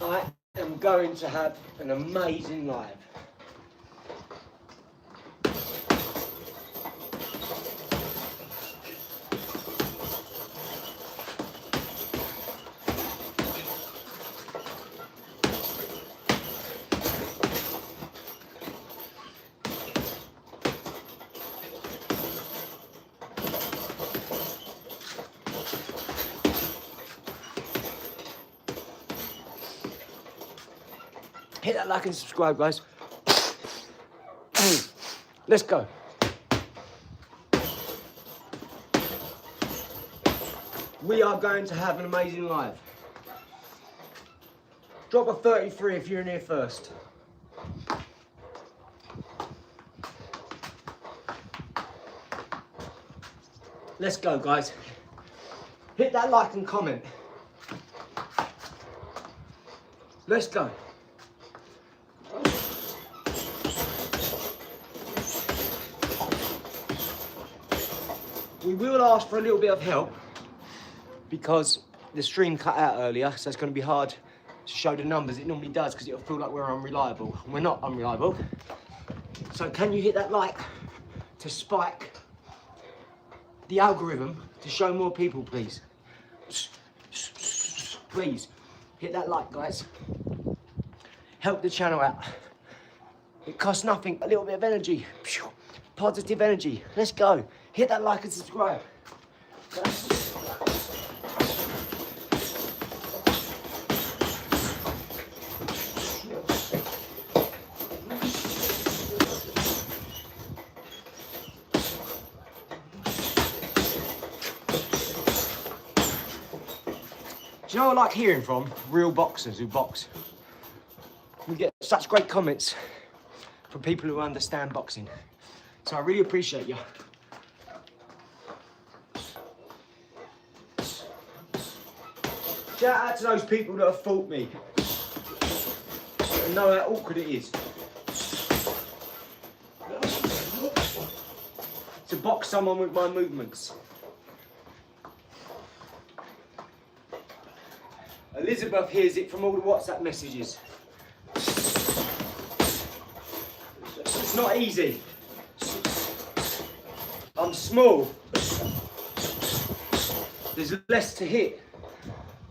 I am going to have an amazing live. Hit that like and subscribe, guys. Let's go. We are going to have an amazing live. Drop a 33 if you're in here first. Let's go, guys. Hit that like and comment. Let's go. We will ask for a little bit of help because the stream cut out earlier, so it's going to be hard to show the numbers. It normally does because it'll feel like we're unreliable. We're not unreliable. So can you hit that like to spike the algorithm to show more people, please? Please hit that like, guys. Help the channel out. It costs nothing, a little bit of energy. Positive energy. Let's go. Hit that like and subscribe. Do you know what I like hearing from? Real boxers who box. We get such great comments from people who understand boxing. So I really appreciate you. Shout out to those people that have fought me and know how awkward it is to box someone with my movements. Elizabeth hears it from all the WhatsApp messages. It's not easy. I'm small. There's less to hit.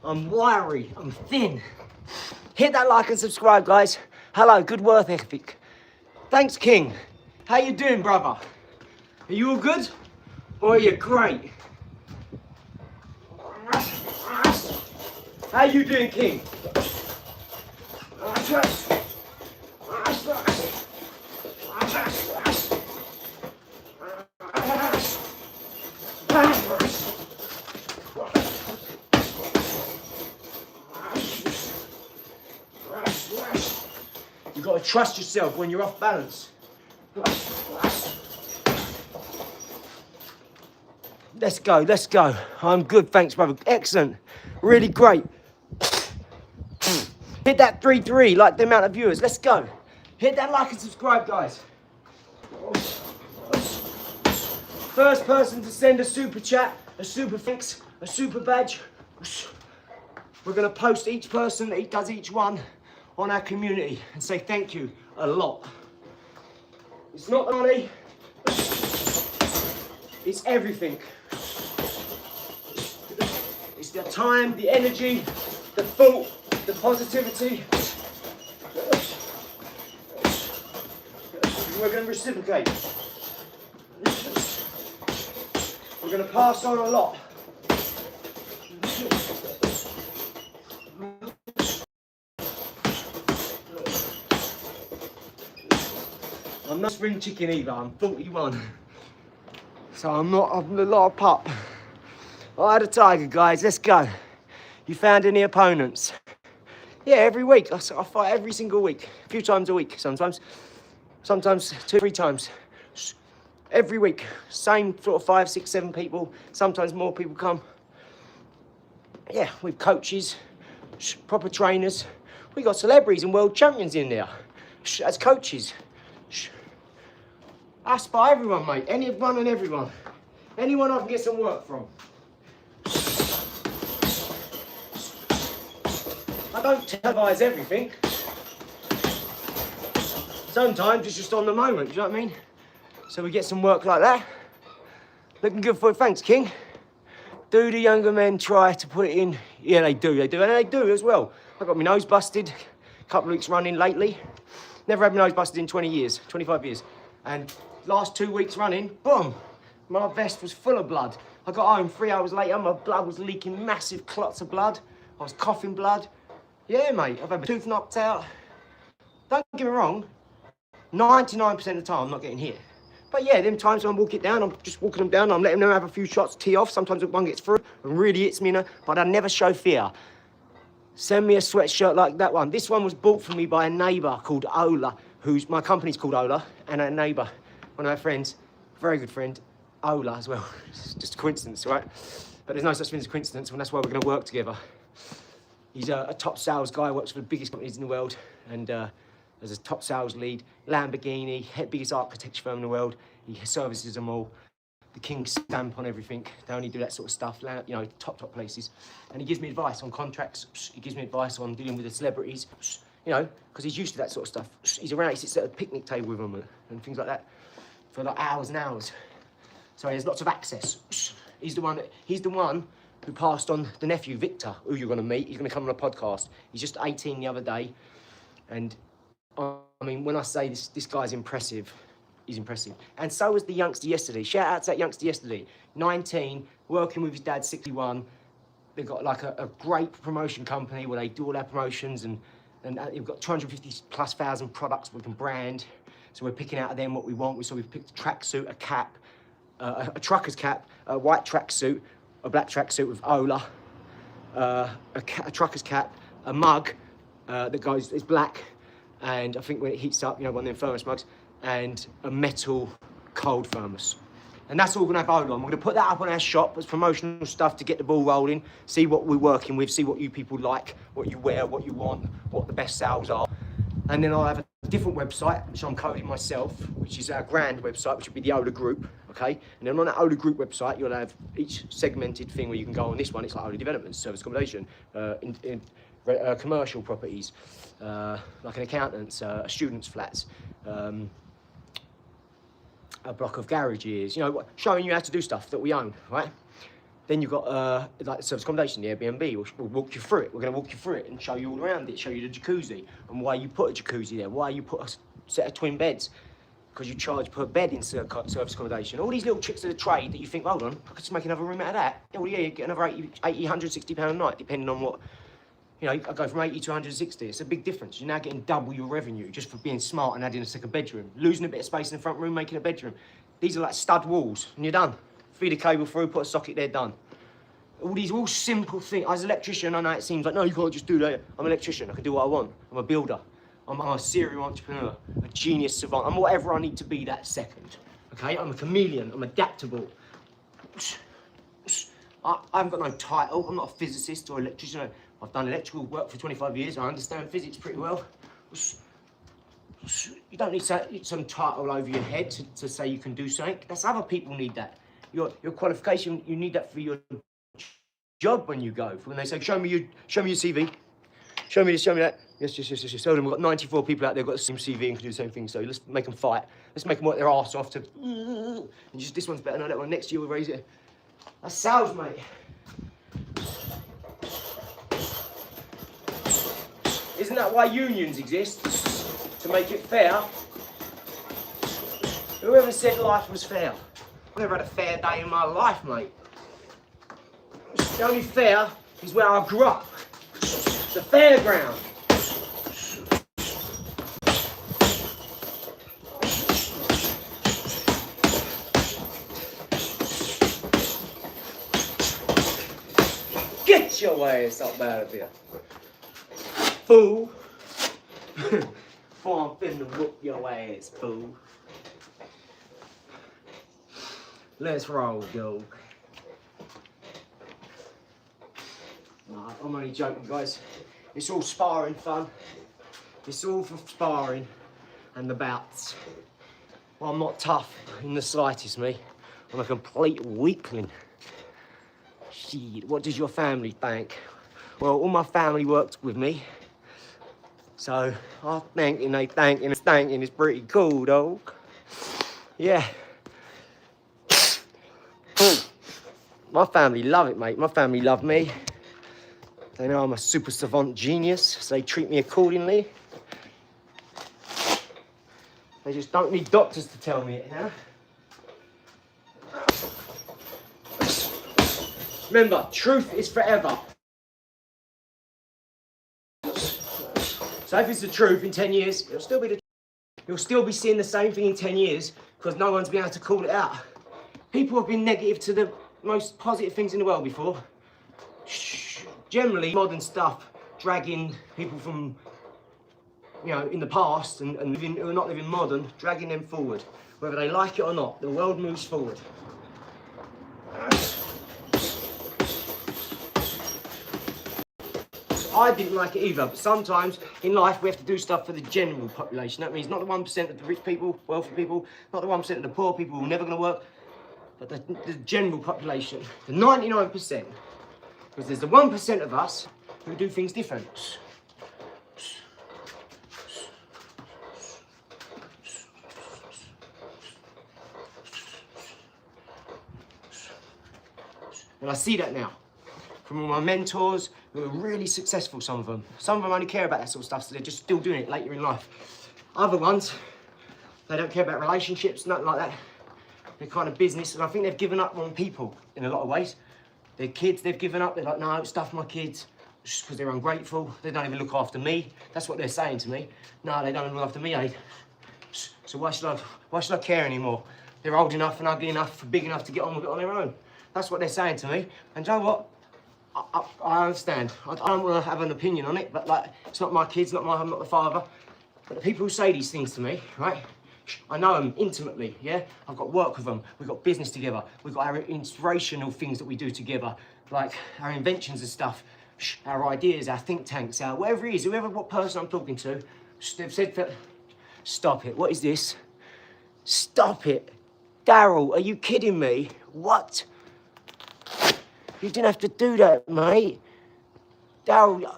I'm wiry, I'm thin. Hit that like and subscribe, guys. Hello, good work ethic. Thanks, King. How you doing, brother? Are you all good? Or are you great? How you doing, King? You've got to trust yourself when you're off balance. Let's go, let's go. I'm good, thanks, brother. Excellent. Really great. Hit that 3-3, like the amount of viewers. Let's go. Hit that like and subscribe, guys. First person to send a super chat, a super thanks, a super badge. We're going to post each person that does each one on our community and say thank you a lot. It's not the money, it's everything. It's the time, the energy, the thought, the positivity. We're going to reciprocate. We're going to pass on a lot. I'm not spring chicken either, I'm 41. So I'm a lot of pup. I had a tiger, guys, let's go. You found any opponents? Yeah, every week. I fight every single week. A few times a week, sometimes 2-3 times. Every week. Same sort of 5, 6, 7 people. Sometimes more people come. Yeah, with coaches, proper trainers. We got celebrities and world champions in there as coaches. I spy everyone, mate. Anyone and everyone. Anyone I can get some work from. I don't televise everything. Sometimes it's just on the moment, do you know what I mean? So we get some work like that. Looking good for it, thanks, King. Do the younger men try to put it in? Yeah, they do, and they do as well. I got my nose busted a couple of weeks running lately. Never had my nose busted in 20 years, 25 years. And last 2 weeks running, boom, my vest was full of blood. I got home 3 hours later, my blood was leaking massive clots of blood. I was coughing blood. Yeah, mate, I've had my tooth knocked out. Don't get me wrong, 99% of the time I'm not getting hit. But yeah, them times when I walk it down, I'm just walking them down, I'm letting them have a few shots, tee off. Sometimes one gets through and really hits me, but I never show fear. Send me a sweatshirt like that one. This one was bought for me by a neighbour called Ola, my company's called Ola, and a neighbour, one of my friends, very good friend, Ola as well. It's just a coincidence, right? But there's no such thing as a coincidence, and that's why we're going to work together. He's a top sales guy, works for the biggest companies in the world, and as a top sales lead, Lamborghini, biggest architecture firm in the world. He services them all. The King's stamp on everything. They only do that sort of stuff, you know, top places. And he gives me advice on contracts. He gives me advice on dealing with the celebrities, you know, because he's used to that sort of stuff. He's around, he sits at a picnic table with them and things like that for like hours and hours. So he has lots of access. He's the one who passed on the nephew, Victor, who you're going to meet. He's going to come on a podcast. He's just 18 the other day. And I mean, when I say this guy's impressive, he's impressive. And so was the youngster yesterday. Shout out to that youngster yesterday. 19, working with his dad, 61. They've got like a great promotion company where they do all their promotions, and they've got 250,000+ products we can brand. So we're picking out of them what we want. So we've picked a tracksuit, a cap, a trucker's cap, a white tracksuit, a black tracksuit with Ola, a trucker's cap, a mug that goes, it's black, and I think when it heats up, you know, one of them thermos mugs, and a metal cold thermos. And that's all we're gonna have Ola on. We're gonna put that up on our shop as promotional stuff to get the ball rolling, see what we're working with, see what you people like, what you wear, what you want, what the best sales are. And then I'll have a different website, which I'm coding myself, which is our grand website, which would be the Ola Group, okay? And then on that Ola Group website, you'll have each segmented thing where you can go on. This one, it's like Ola Developments, service accommodation, commercial properties, like an accountant's, a student's flats, a block of garages, you know, showing you how to do stuff that we own, right? Then you've got like service accommodation, the Airbnb. We'll walk you through it. We're going to walk you through it and show you all around it, show you the jacuzzi and why you put a jacuzzi there, why you put a set of twin beds, because you charge per bed in service accommodation. All these little tricks of the trade that you think, hold on, I could just make another room out of that. Yeah, well, yeah, you get another 80, 160 pound a night, depending on what, you know, I go from 80 to 160. It's a big difference. You're now getting double your revenue just for being smart and adding a second bedroom. Losing a bit of space in the front room, making a bedroom. These are like stud walls, and you're done. Feed a cable through, put a socket there, done. All these simple things. As an electrician, I know it seems like, no, you can't just do that. I'm an electrician, I can do what I want. I'm a builder. I'm a serial entrepreneur, a genius savant. I'm whatever I need to be that second, okay? I'm a chameleon, I'm adaptable. I haven't got no title. I'm not a physicist or electrician. I've done electrical work for 25 years. I understand physics pretty well. You don't need some title over your head to say you can do something. That's other people need that. Your qualification, you need that for your job when you go. When they say, show me your CV. Show me this, show me that. Yes. Tell them we've got 94 people out there who've got the same CV and can do the same thing. So let's make them fight. Let's make them work their arse off to, and just this one's better than that one. Next year we'll raise it. That's sales, mate. Isn't that why unions exist? To make it fair. Whoever said life was fair? I've never had a fair day in my life, mate. The only fair is where I grew up. The fairground. Get your ass up out of here, fool. Before I'm finna whoop your ass, fool. Let's roll, dog. Nah, I'm only joking, guys. It's all sparring fun. It's all for sparring and the bouts. Well, I'm not tough in the slightest, me. I'm a complete weakling. Shit, what does your family think? Well, all my family worked with me. So I thanking, they thanking, it's thanking. It's pretty cool, dog. Yeah. My family love it, mate. My family love me. They know I'm a super savant genius, so they treat me accordingly. They just don't need doctors to tell me it, you know? Remember, truth is forever. So if it's the truth in 10 years, it'll still be the truth. You'll still be seeing the same thing in 10 years because no one's been able to call it out. People have been negative to the most positive things in the world before. Generally, modern stuff, dragging people from, you know, in the past and who are not living modern, dragging them forward. Whether they like it or not, the world moves forward. I didn't like it either, but sometimes in life we have to do stuff for the general population. That means not the 1% of the rich people, wealthy people, not the 1% of the poor people who are never going to work, but the general population, the 99%. Because there's the 1% of us who do things different. And I see that now from all my mentors who are really successful, some of them. Some of them only care about that sort of stuff, so they're just still doing it later in life. Other ones, they don't care about relationships, nothing like that. They're kind of business, and I think they've given up on people in a lot of ways. Their kids, they've given up. They're like, no, stuff my kids, just because they're ungrateful. They don't even look after me. That's what they're saying to me. No, they don't look after me, eh? So why should I care anymore? They're old enough and ugly enough, big enough to get on with it on their own. That's what they're saying to me. And you know what? I understand. I don't want to have an opinion on it, but like, it's not my kids, I'm not the father. But the people who say these things to me, right? I know them intimately, yeah? I've got work with them, we've got business together, we've got our inspirational things that we do together, like our inventions and stuff, our ideas, our think tanks, our whatever it is, what person I'm talking to, they've said that, stop it, what is this? Stop it. Daryl, are you kidding me? What? You didn't have to do that, mate. Daryl,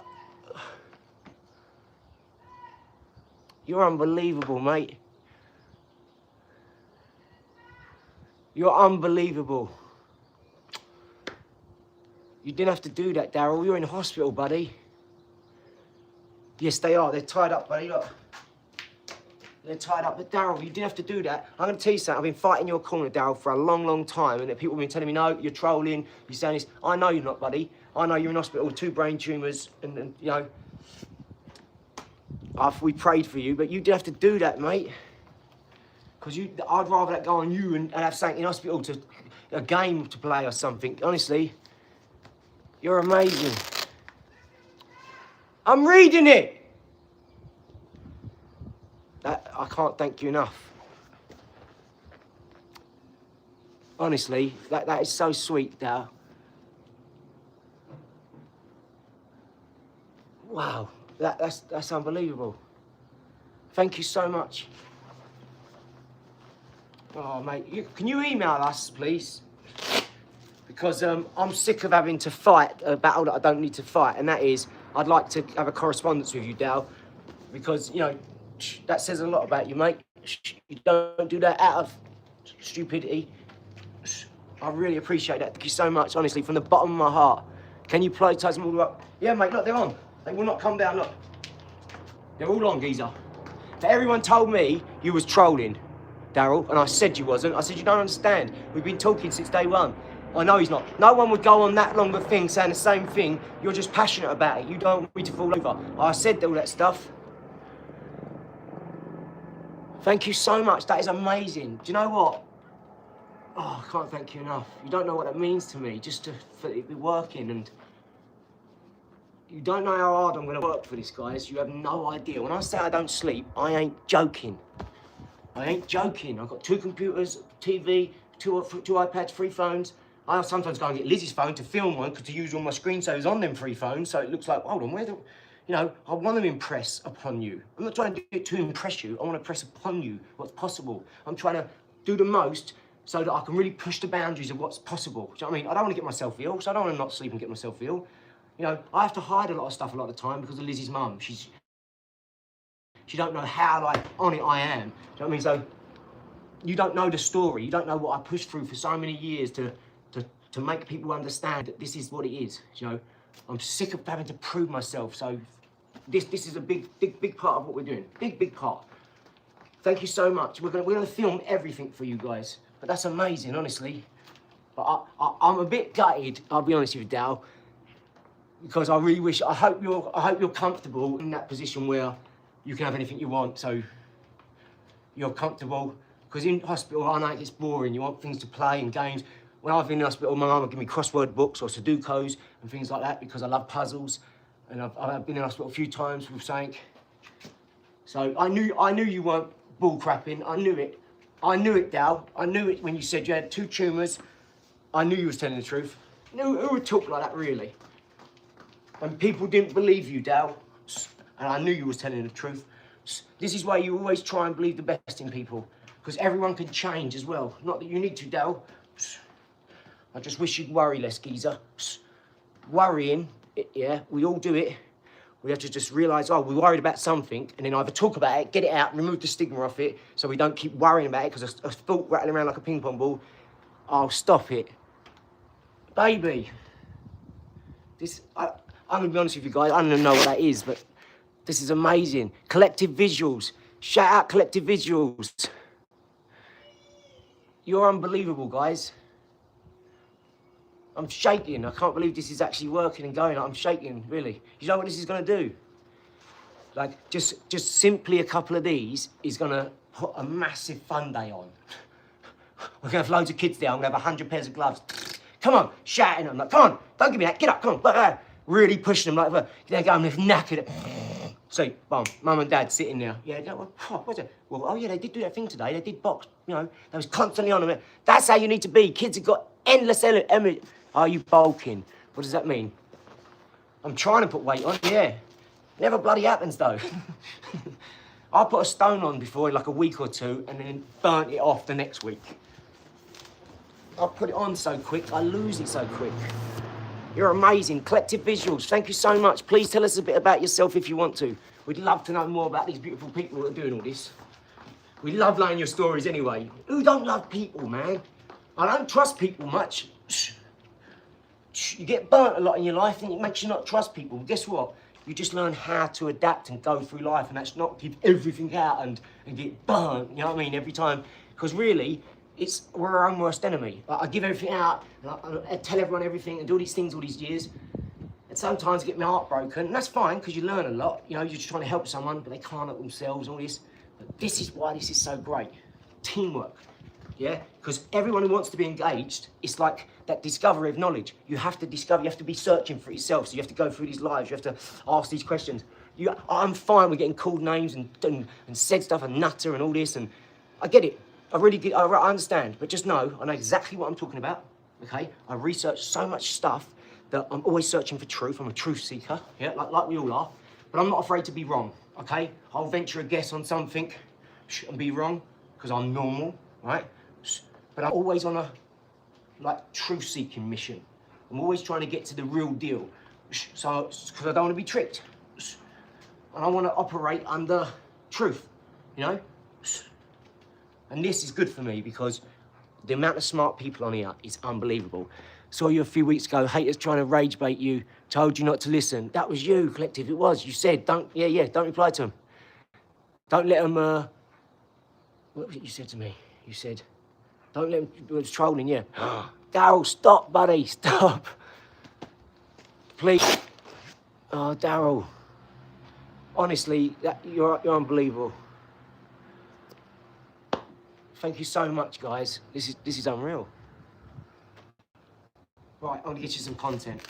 you're unbelievable, mate. You're unbelievable. You didn't have to do that, Daryl. You're in hospital, buddy. Yes, they are. They're tied up, buddy. Look. They're tied up. But Daryl, you didn't have to do that. I'm going to tell you something. I've been fighting your corner, Daryl, for a long, long time. And people have been telling me, no, you're trolling. You're saying this. I know you're not, buddy. I know you're in hospital with 2 brain tumours. And you know, we prayed for you. But you didn't have to do that, mate. Because I'd rather that go on you and have something in hospital, to a game to play or something. Honestly, you're amazing. I'm reading it. I can't thank you enough. Honestly, that is so sweet, Dal. Wow, that's unbelievable. Thank you so much. Oh, mate, can you email us, please? Because I'm sick of having to fight a battle that I don't need to fight, and that is, I'd like to have a correspondence with you, Dal, because, you know, that says a lot about you, mate. You don't do that out of stupidity. I really appreciate that. Thank you so much, honestly, from the bottom of my heart. Can you prioritize them all up? Yeah, mate, look, they're on. They will not come down, look. They're all on, geezer. But everyone told me you was trolling, Daryl, and I said you wasn't. I said, you don't understand. We've been talking since day one. I know he's not. No one would go on that long of a thing saying the same thing. You're just passionate about it. You don't want me to fall over. I said all that stuff. Thank you so much. That is amazing. Do you know what? Oh, I can't thank you enough. You don't know what that means to me, just for it be working, and you don't know how hard I'm going to work for this, guys. You have no idea. When I say I don't sleep, I ain't joking. I ain't joking. I've got 2 computers, TV, 2 iPads, 3 phones. I sometimes go and get Lizzie's phone to film one, to use all my screensavers on them 3 phones, so it looks like, hold on, you know, I want to impress upon you. I'm not trying to do it to impress you. I want to press upon you what's possible. I'm trying to do the most so that I can really push the boundaries of what's possible. Do you know what I mean? I don't want to get myself ill, so I don't want to not sleep and get myself ill. You know, I have to hide a lot of stuff a lot of the time because of Lizzie's mum. She don't know how, like, on it I am. Do you know what I mean? So, you don't know the story. You don't know what I pushed through for so many years to make people understand that this is what it is, you know. I'm sick of having to prove myself, so this is a big part of what we're doing. Big part. Thank you so much. We're gonna film everything for you guys. But that's amazing, honestly. But I'm a bit gutted, I'll be honest with you, Dal, because I really wish, I hope you're comfortable in that position where you can have anything you want, so you're comfortable. Because in hospital, I know it gets boring. You want things to play and games. When I've been in hospital, my mum would give me crossword books or Sudokus and things like that because I love puzzles. And I've been in hospital a few times with something. So I knew you weren't bull crapping. I knew it. I knew it, Dal. I knew it when you said you had 2 tumours. I knew you was telling the truth. Who would talk like that, really? And people didn't believe you, Dal. And I knew you was telling the truth. This is why you always try and believe the best in people. Because everyone can change as well. Not that you need to, Dal. I just wish you'd worry less, geezer. Worrying, yeah, we all do it. We have to just realise, oh, we're worried about something, and then either talk about it, get it out, remove the stigma off it, so we don't keep worrying about it, because a thought rattling around like a ping pong ball, I'll stop it. Baby. I'm going to be honest with you guys, I don't even know what that is, but this is amazing. Collective visuals. Shout out collective visuals. You're unbelievable, guys. I'm shaking. I can't believe this is actually working and going. I'm shaking, really. You know what this is going to do? Like, just simply a couple of these is going to put a massive fun day on. We're going to have loads of kids there. I'm going to have 100 pairs of gloves. Come on, shouting at them. Like, come on, don't give me that. Get up, come on. Really pushing them like, they're going, they're knackered. See, boom, mum and dad sitting there. Yeah, what's it? Well, oh yeah, they did do that thing today. They did box, you know. They was constantly on them. That's how you need to be. Kids have got endless energy. Are you bulking? What does that mean? I'm trying to put weight on, yeah. Never bloody happens, though. I put a stone on before in like a week or 2 and then burnt it off the next week. I put it on so quick, I lose it so quick. You're amazing. Collective visuals, thank you so much. Please tell us a bit about yourself if you want to. We'd love to know more about these beautiful people that are doing all this. We love knowing your stories anyway. Who don't love people, man? I don't trust people much. You get burnt a lot in your life and it makes you not trust people. Guess what? You just learn how to adapt and go through life, and that's not give everything out and get burnt, you know what I mean, every time. Because really, we're our own worst enemy. I give everything out, and I tell everyone everything, and do all these things all these years. And sometimes I get my heart broken, and that's fine, because you learn a lot. You know, you're just trying to help someone, but they can't help themselves, all this. But this is why this is so great. Teamwork, yeah? Because everyone who wants to be engaged, it's like that discovery of knowledge. You have to discover, you have to be searching for yourself, so you have to go through these lives, you have to ask these questions. I'm fine with getting called names and said stuff and nutter and all this, and I get it. I really get, I understand, but just know, I know exactly what I'm talking about, okay? I research so much stuff that I'm always searching for truth. I'm a truth seeker, yeah, like we all are, but I'm not afraid to be wrong, okay? I'll venture a guess on something and be wrong, because I'm normal, right? But I'm always on a, like, truth-seeking mission. I'm always trying to get to the real deal, so, because I don't want to be tricked. And I want to operate under truth, you know? And this is good for me because the amount of smart people on here is unbelievable. Saw you a few weeks ago, haters trying to rage bait you, told you not to listen. That was you, collective, it was. You said, don't reply to them. Don't let them, what was it you said to me? You said, don't let them, it was trolling, yeah. Daryl, stop, buddy, stop. Please. Oh, Daryl. Honestly, you're unbelievable. Thank you so much, guys. This is unreal. Right, I'm gonna get you some content.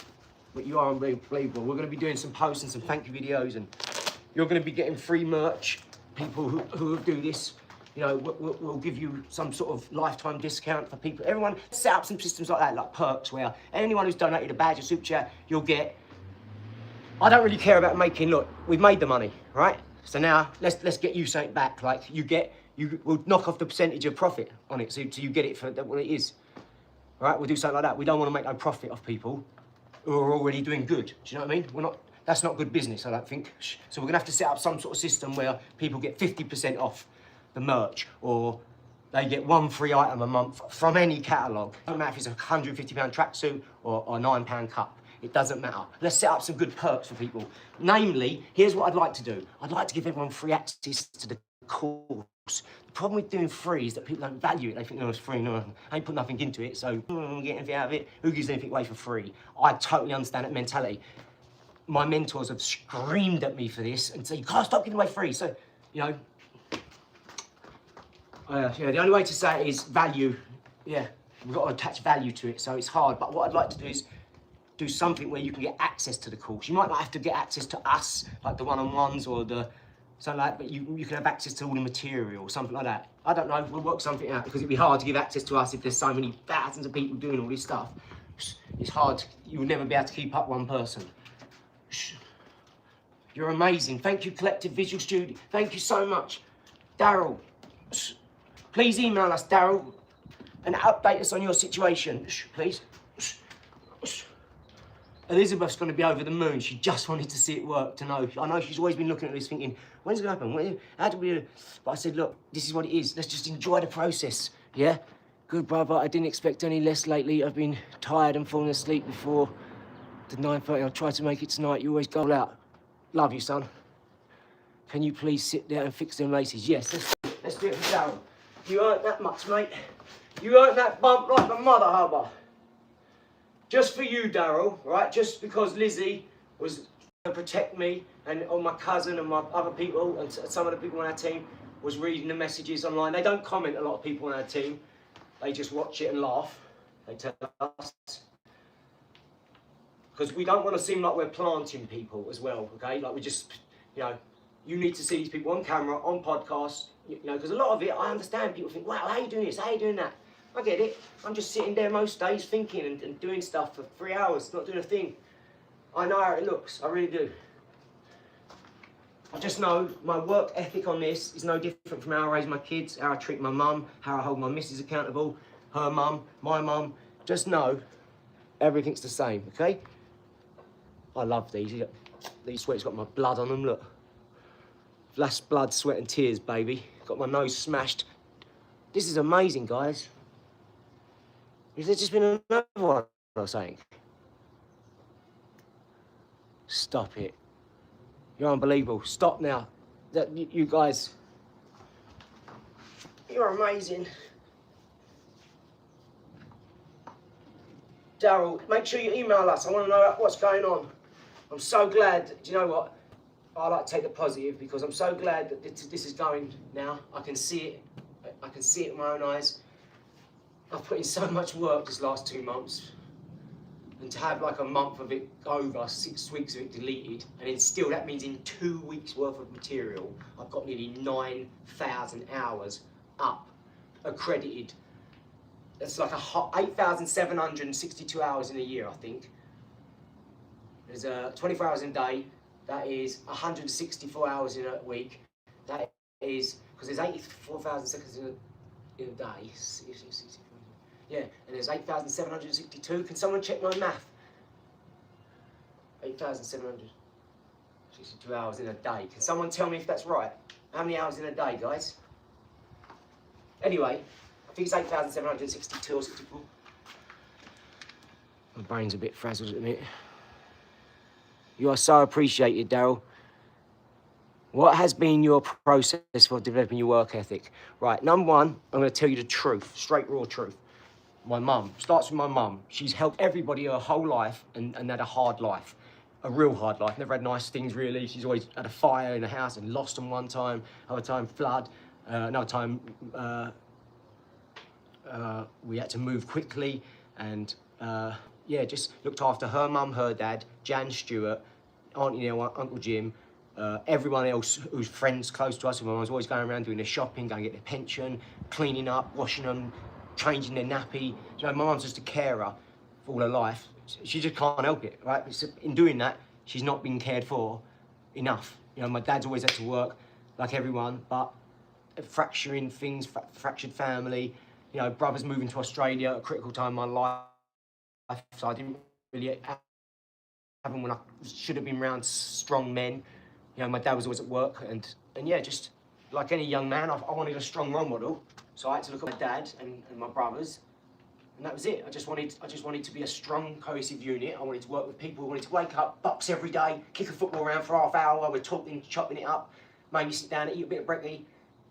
But you are unbelievable. We're gonna be doing some posts and some thank you videos, and you're gonna be getting free merch. People who do this, you know, we'll give you some sort of lifetime discount for people. Everyone set up some systems like that, like perks, where anyone who's donated a badge or super chat, you'll get. I don't really care about making. Look, we've made the money, right? So now let's get you something back. Like we'll knock off the percentage of profit on it, so you get it for what it is. All right, we'll do something like that. We don't want to make no profit off people. who are already doing good. Do you know what I mean? That's not good business, I don't think. So we're gonna have to set up some sort of system where people get 50% off the merch, or they get 1 free item a month from any catalogue. It doesn't matter if it's a £150 tracksuit or a £9 cup. It doesn't matter. Let's set up some good perks for people. Namely, here's what I'd like to do. I'd like to give everyone free access to the course. The problem with doing free is that people don't value it. They think, no, it's free, no, I ain't put nothing into it, so I don't get anything out of it. Who gives anything away for free? I totally understand that mentality. My mentors have screamed at me for this and say, you can't stop giving away free. So, you know, the only way to say it is value. Yeah, we've got to attach value to it, so it's hard. But what I'd like to do is do something where you can get access to the course. You might not have to get access to us, like the one-on-ones or the something like that, but you can have access to all the material, something like that. I don't know, we'll work something out, because it'd be hard to give access to us if there's so many thousands of people doing all this stuff. It's hard, you'll never be able to keep up one person. You're amazing. Thank you, Collective Visual Studio. Thank you so much. Daryl, please email us, Daryl, and update us on your situation, please. Elizabeth's going to be over the moon. She just wanted to see it work, to know. I know she's always been looking at this thinking, when's it going to happen? How do we... But I said, look, this is what it is. Let's just enjoy the process, yeah? Good, brother. I didn't expect any less lately. I've been tired and falling asleep before the 9:30. I'll try to make it tonight. You always go out. Love you, son. Can you please sit there and fix them laces? Yes, let's do it for Darryl. You earned that much, mate. You earned that bump like a mother hubber. Just for you, Daryl, right? Just because Lizzie was trying to protect me and my cousin and my other people and some of the people on our team was reading the messages online. They don't comment, a lot of people on our team. They just watch it and laugh. They tell us. Because we don't want to seem like we're planting people as well, okay? Like we just, you know, you need to see these people on camera, on podcasts, you know, because a lot of it, I understand people think, wow, how are you doing this? How are you doing that? I get it. I'm just sitting there most days thinking and doing stuff for 3 hours, not doing a thing. I know how it looks, I really do. I just know my work ethic on this is no different from how I raise my kids, how I treat my mum, how I hold my missus accountable, her mum, my mum. Just know everything's the same, okay? I love these. These sweats got my blood on them, look. Flash blood, sweat and tears, baby. Got my nose smashed. This is amazing, guys. Has there just been another one or something? Stop it. You're unbelievable. Stop now. You guys, you're amazing. Daryl, make sure you email us. I want to know what's going on. I'm so glad. Do you know what? I like to take the positive because I'm so glad that this is going now. I can see it. I can see it with my own eyes. I've put in so much work this last 2 months. And to have like a month of it over, 6 weeks of it deleted, and then still that means in 2 weeks worth of material, I've got nearly 9,000 hours up, accredited. That's like 8,762 hours in a year, I think. There's 24 hours in a day. That is 164 hours in a week. That is, because there's 84,000 seconds in a day. Yeah, and there's 8,762. Can someone check my math? 8,762 hours in a day. Can someone tell me if that's right? How many hours in a day, guys? Anyway, I think it's 8,762 or 64. My brain's a bit frazzled at the minute. You are so appreciated, Daryl. What has been your process for developing your work ethic? Right, number one, I'm going to tell you the truth, straight raw truth. My mum, starts with my mum. She's helped everybody her whole life and had a hard life, a real hard life. Never had nice things really. She's always had a fire in the house and lost them one time, other time flood, another time we had to move quickly and yeah, just looked after her mum, her dad, Jan Stewart, Auntie Neil, Uncle Jim, everyone else who's friends close to us. My mum was always going around doing their shopping, going to get their pension, cleaning up, washing them, changing their nappy. You know, my mum's just a carer for all her life. She just can't help it, right? In doing that, she's not been cared for enough. You know, my dad's always had to work like everyone, but fracturing things, fractured family. You know, brother's moving to Australia at a critical time in my life, so I didn't really have having when I should have been around strong men. You know, my dad was always at work, and yeah, just like any young man, I wanted a strong role model. So I had to look at my dad and my brothers, and that was it. I just wanted to be a strong, cohesive unit. I wanted to work with people. I wanted to wake up, box every day, kick a football around for half hour while we're talking, chopping it up, maybe sit down and eat a bit of brekkie,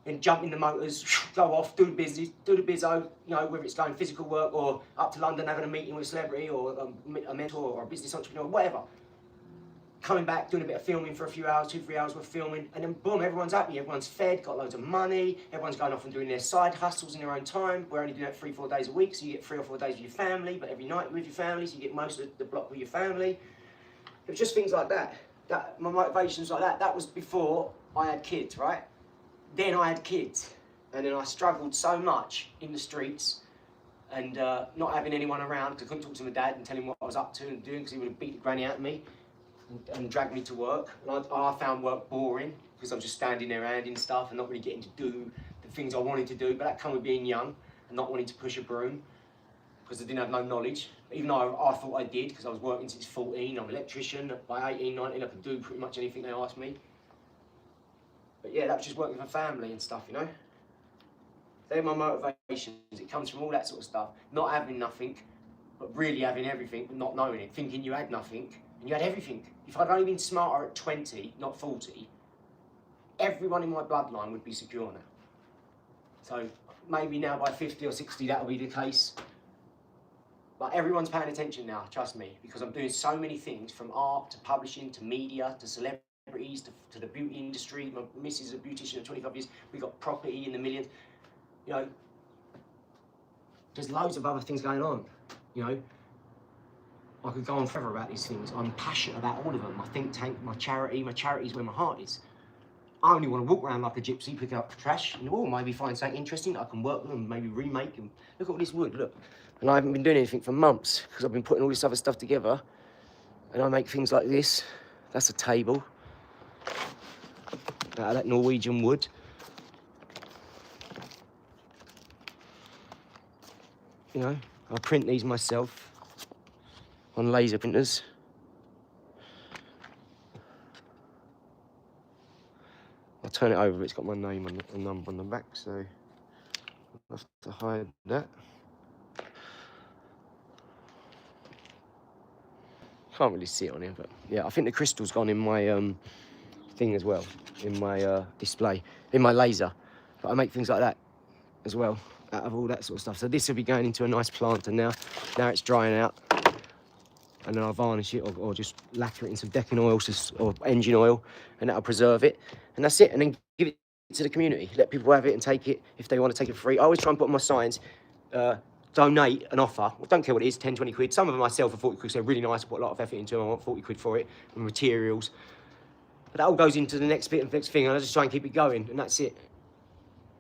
then jump in the motors, go off, do the business, do the bizzo, you know, whether it's going physical work or up to London having a meeting with a celebrity or a mentor or a business entrepreneur, whatever. Coming back, doing a bit of filming for a few hours, 2-3 hours worth of filming, and then boom, everyone's happy, everyone's fed, got loads of money, everyone's going off and doing their side hustles in their own time. We're only doing that 3-4 days a week, so you get 3 or 4 days with your family, but every night you're with your family, so you get most of the block with your family. It was just things like that. My motivations like that. That was before I had kids, right? Then I had kids, and then I struggled so much in the streets and not having anyone around, because I couldn't talk to my dad and tell him what I was up to and doing, because he would have beat the granny out of me and dragged me to work. And I found work boring, because I was just standing there handing stuff and not really getting to do the things I wanted to do. But that came with being young and not wanting to push a broom, because I didn't have no knowledge, even though I thought I did, because I was working since 14. I'm an electrician. By 18, 19, I could do pretty much anything they asked me. But yeah, that was just working for family and stuff, you know? They're my motivations. It comes from all that sort of stuff. Not having nothing, but really having everything, but not knowing it. Thinking you had nothing, and you had everything. If I'd only been smarter at 20, not 40, everyone in my bloodline would be secure now. So maybe now by 50 or 60, that'll be the case. But everyone's paying attention now, trust me, because I'm doing so many things, from art to publishing to media to celebrity, to the beauty industry. My missus is a beautician of 25 years. We got property in the millions. You know, there's loads of other things going on. You know, I could go on forever about these things. I'm passionate about all of them. My think tank, my charity. My charity is where my heart is. I only want to walk around like a gypsy, pick up trash, and maybe find something interesting that I can work with and maybe remake. And look at all this wood, look. And I haven't been doing anything for months, because I've been putting all this other stuff together. And I make things like this. That's a table out of that Norwegian wood. You know, I print these myself on laser printers. I'll turn it over, it's got my name and a number on the back, so I'll have to hide that. Can't really see it on here, but yeah, I think the crystal's gone in my thing as well, in my display, in my laser. But I make things like that as well, out of all that sort of stuff. So this will be going into a nice planter now. Now it's drying out, and then I'll varnish it or just lacquer it in some decking oil or engine oil, and that'll preserve it. And that's it, and then give it to the community. Let people have it and take it if they want to take it free. I always try and put on my signs, donate an offer. Well, don't care what it is, 10, 20 quid. Some of them I sell for 40 quid, so they're really nice. I put a lot of effort into them. I want 40 quid for it, and materials. But that all goes into the next bit and next thing, and I just try and keep it going, and that's it.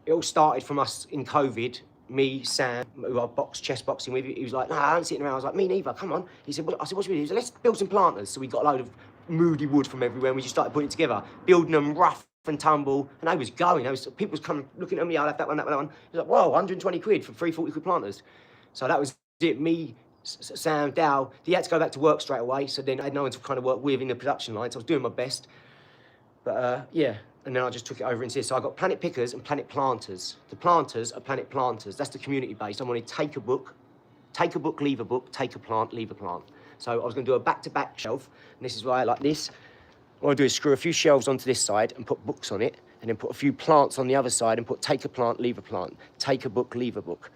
It all started from us in COVID. Me, Sam, who I chess boxing with, he was like, nah, I ain't sitting around. I was like, me neither, come on. He said, I said, what should we do? He said, let's build some planters. So we got a load of moody wood from everywhere, and we just started putting it together, building them rough and tumble, and I was going. People was coming, looking at me, I'll have that one, that one, that one. He was like, whoa, 120 quid for 3 40 quid planters. So that was it. Me, Sam, Dow, he had to go back to work straight away, so then I had no one to kind of work with in the production line, so I was doing my best. But yeah, and then I just took it over into this. So I got planet pickers and planet planters. The planters are planet planters. That's the community based. I wanted to take a book, leave a book, take a plant, leave a plant. So I was going to do a back-to-back shelf, and this is why I like this. What I do is screw a few shelves onto this side and put books on it, and then put a few plants on the other side and put take a plant, leave a plant, take a book, leave a book.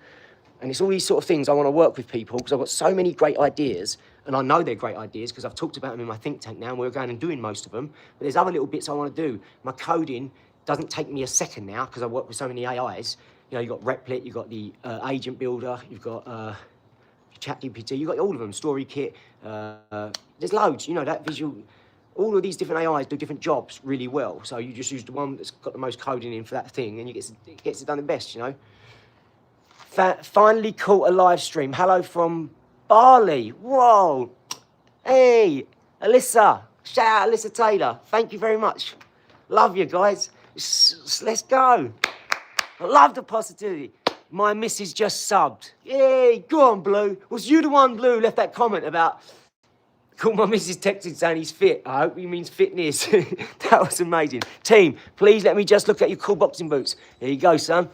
And it's all these sort of things I want to work with people, because I've got so many great ideas, and I know they're great ideas because I've talked about them in my think tank now, and we're going and doing most of them. But there's other little bits I want to do. My coding doesn't take me a second now because I work with so many AIs. You know, you've got Replit, you've got the Agent Builder, you've got ChatGPT, you've got all of them, StoryKit. There's loads, you know, that visual. All of these different AIs do different jobs really well. So you just use the one that's got the most coding in for that thing, and it gets it done the best, you know. Finally caught a live stream. Hello from Bali. Whoa. Hey, Alyssa. Shout out Alyssa Taylor. Thank you very much. Love you guys. Let's go. I love the positivity. My missus just subbed. Yay, go on, Blue. Was you the one, Blue, left that comment about Cool, my missus texted saying he's fit. I hope he means fitness. That was amazing. Team, please let me just look at your cool boxing boots. There you go, son.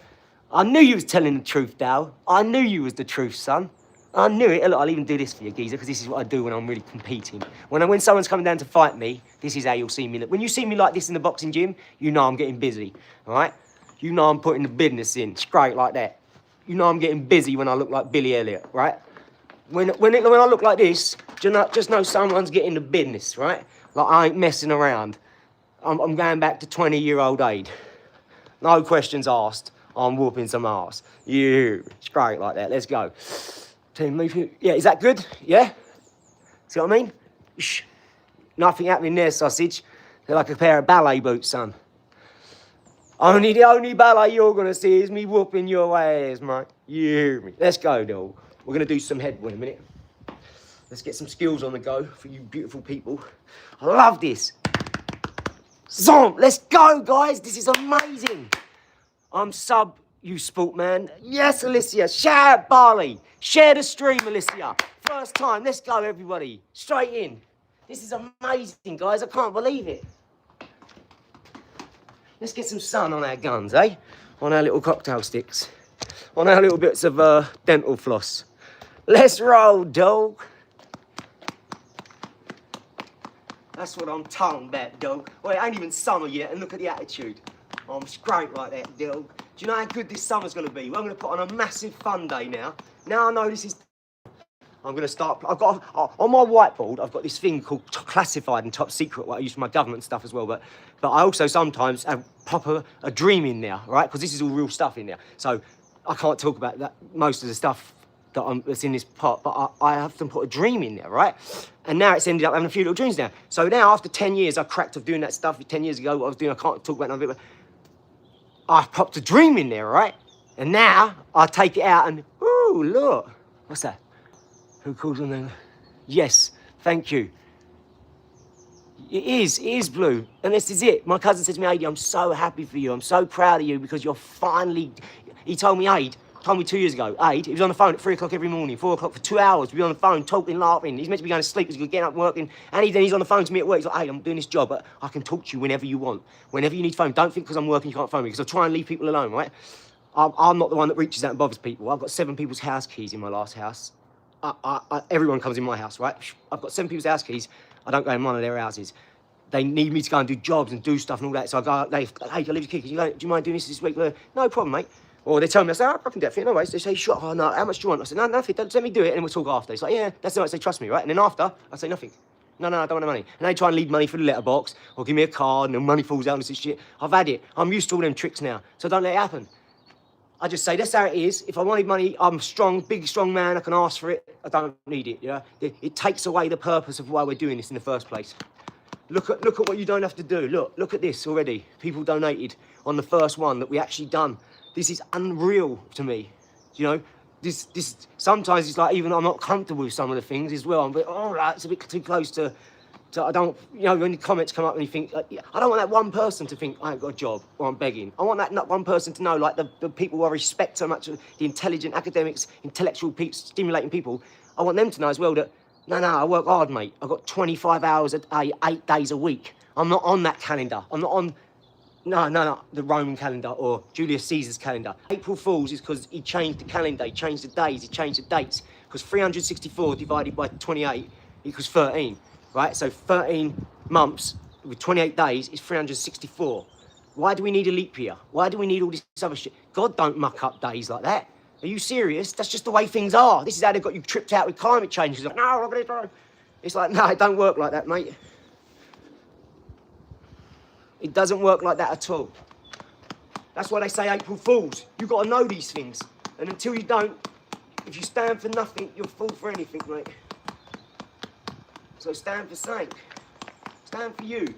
I knew you was telling the truth, Dal. I knew you was the truth, son. I knew it. Look, I'll even do this for you, geezer, because this is what I do when I'm really competing. When someone's coming down to fight me, this is how you'll see me look. When you see me like this in the boxing gym, you know I'm getting busy, all right? You know I'm putting the business in, straight like that. You know I'm getting busy when I look like Billy Elliot, right? When I look like this, just know someone's getting the business, right? Like, I ain't messing around. I'm going back to 20-year-old age. No questions asked. I'm whooping some ass. You, straight like that. Let's go. Team, move. Yeah, is that good? Yeah? See what I mean? Shh. Nothing happening there, sausage. They're like a pair of ballet boots, son. The only ballet you're gonna see is me whooping your ass, mate. You. Let's go, though. We're gonna do some headball in a minute. Let's get some skills on the go for you beautiful people. I love this. Zomp, let's go, guys. This is amazing. I'm you sport man. Yes, Alicia. Shout out Barley. Share the stream, Alicia. First time. Let's go, everybody. Straight in. This is amazing, guys. I can't believe it. Let's get some sun on our guns, eh? On our little cocktail sticks. On our little bits of dental floss. Let's roll, dog. That's what I'm talking about, dog. Well, it ain't even summer yet, and look at the attitude. I'm straight like that, dog. Do you know how good this summer's gonna be? We're gonna put on a massive fun day now. Now I know this is... I'm gonna start... I've got... on my whiteboard, I've got this thing called classified and top secret, what I use for my government stuff as well, but I also sometimes have a dream in there, right? Because this is all real stuff in there. So I can't talk about that, most of the stuff that's in this pot, but I have to put a dream in there, right? And now it's ended up having a few little dreams now. So now, after 10 years, I cracked of doing that stuff 10 years ago, what I was doing, I can't talk about none of it, but I popped a dream in there, right? And now, I take it out and, ooh, look. What's that? Who calls on there? Yes, thank you. It is blue, and this is it. My cousin said to me, Adi, I'm so happy for you. I'm so proud of you because you're finally... He told me, told me 2 years ago, he was on the phone at 3 o'clock every morning, 4 o'clock for 2 hours. We'd be on the phone, talking, laughing. He's meant to be going to sleep because he's getting up and working. And he's on the phone to me at work. He's like, I'm doing this job, but I can talk to you whenever you want. Whenever you need phone. Don't think because I'm working you can't phone me, because I try and leave people alone, right? I'm not the one that reaches out and bothers people. I've got 7 people's house keys in my last house. Everyone comes in my house, right? I've got 7 people's house keys. I don't go in one of their houses. They need me to go and do jobs and do stuff and all that. So I go, hey, I leave your key. Do you mind doing this week? No problem, mate. Or they tell me, I say, I can do that for you, no worries. They say, sure, oh no, how much do you want? I say, no, nothing, don't let me do it, and we'll talk after. It's like, yeah, that's the way I say, trust me, right? And then after, I say, nothing. No, I don't want the money. And they try and leave money for the letterbox, or give me a card, and the money falls out and this shit. I've had it. I'm used to all them tricks now, so don't let it happen. I just say, that's how it is. If I wanted money, I'm strong, big, strong man, I can ask for it. I don't need it, yeah? It takes away the purpose of why we're doing this in the first place. Look at what you don't have to do. Look at this already. People donated on the first one that we actually done. This is unreal to me, you know. This sometimes it's like even I'm not comfortable with some of the things as well. I'm like, oh, it's a bit too close to I don't, you know, when the comments come up and you think, I don't want that one person to think I ain't got a job or I'm begging. I want that not one person to know, like the people who I respect so much, the intelligent academics, intellectual people, stimulating people. I want them to know as well that no, I work hard, mate. I've got 25 hours a day, 8 days a week. I'm not on that calendar. I'm not on. No, the Roman calendar or Julius Caesar's calendar. April Fool's is because he changed the calendar, he changed the days, he changed the dates. Because 364 divided by 28 equals 13, right? So 13 months with 28 days is 364. Why do we need a leap year? Why do we need all this other shit? God don't muck up days like that. Are you serious? That's just the way things are. This is how they got you tripped out with climate change. It's like, no, it's like, no, it don't work like that, mate. It doesn't work like that at all. That's why they say April Fools. You've got to know these things. And until you don't, if you stand for nothing, you'll fall for anything, mate. So stand for something. Stand for you.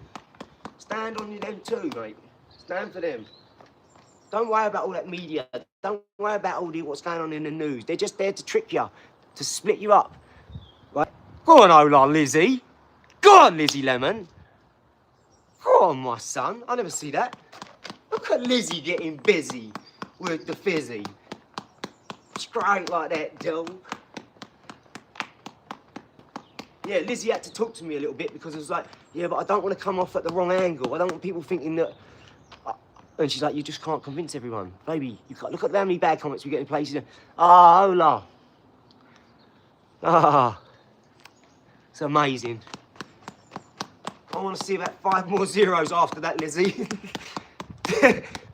Stand on them too, mate. Stand for them. Don't worry about all that media. Don't worry about all what's going on in the news. They're just there to trick you, to split you up. Right? Go on, Ola, Lizzie. Go on, Lizzie Lemon. Go on, my son. I never see that. Look at Lizzie getting busy with the fizzy. Straight like that, dog. yeah, Lizzie had to talk to me a little bit because I was like, yeah, but I don't want to come off at the wrong angle. I don't want people thinking that... And she's like, you just can't convince everyone. Baby, you can't. Look at how many bad comments we get in places. Ah, Ola. Ah. It's amazing. I want to see about 5 more zeros after that, Lizzie.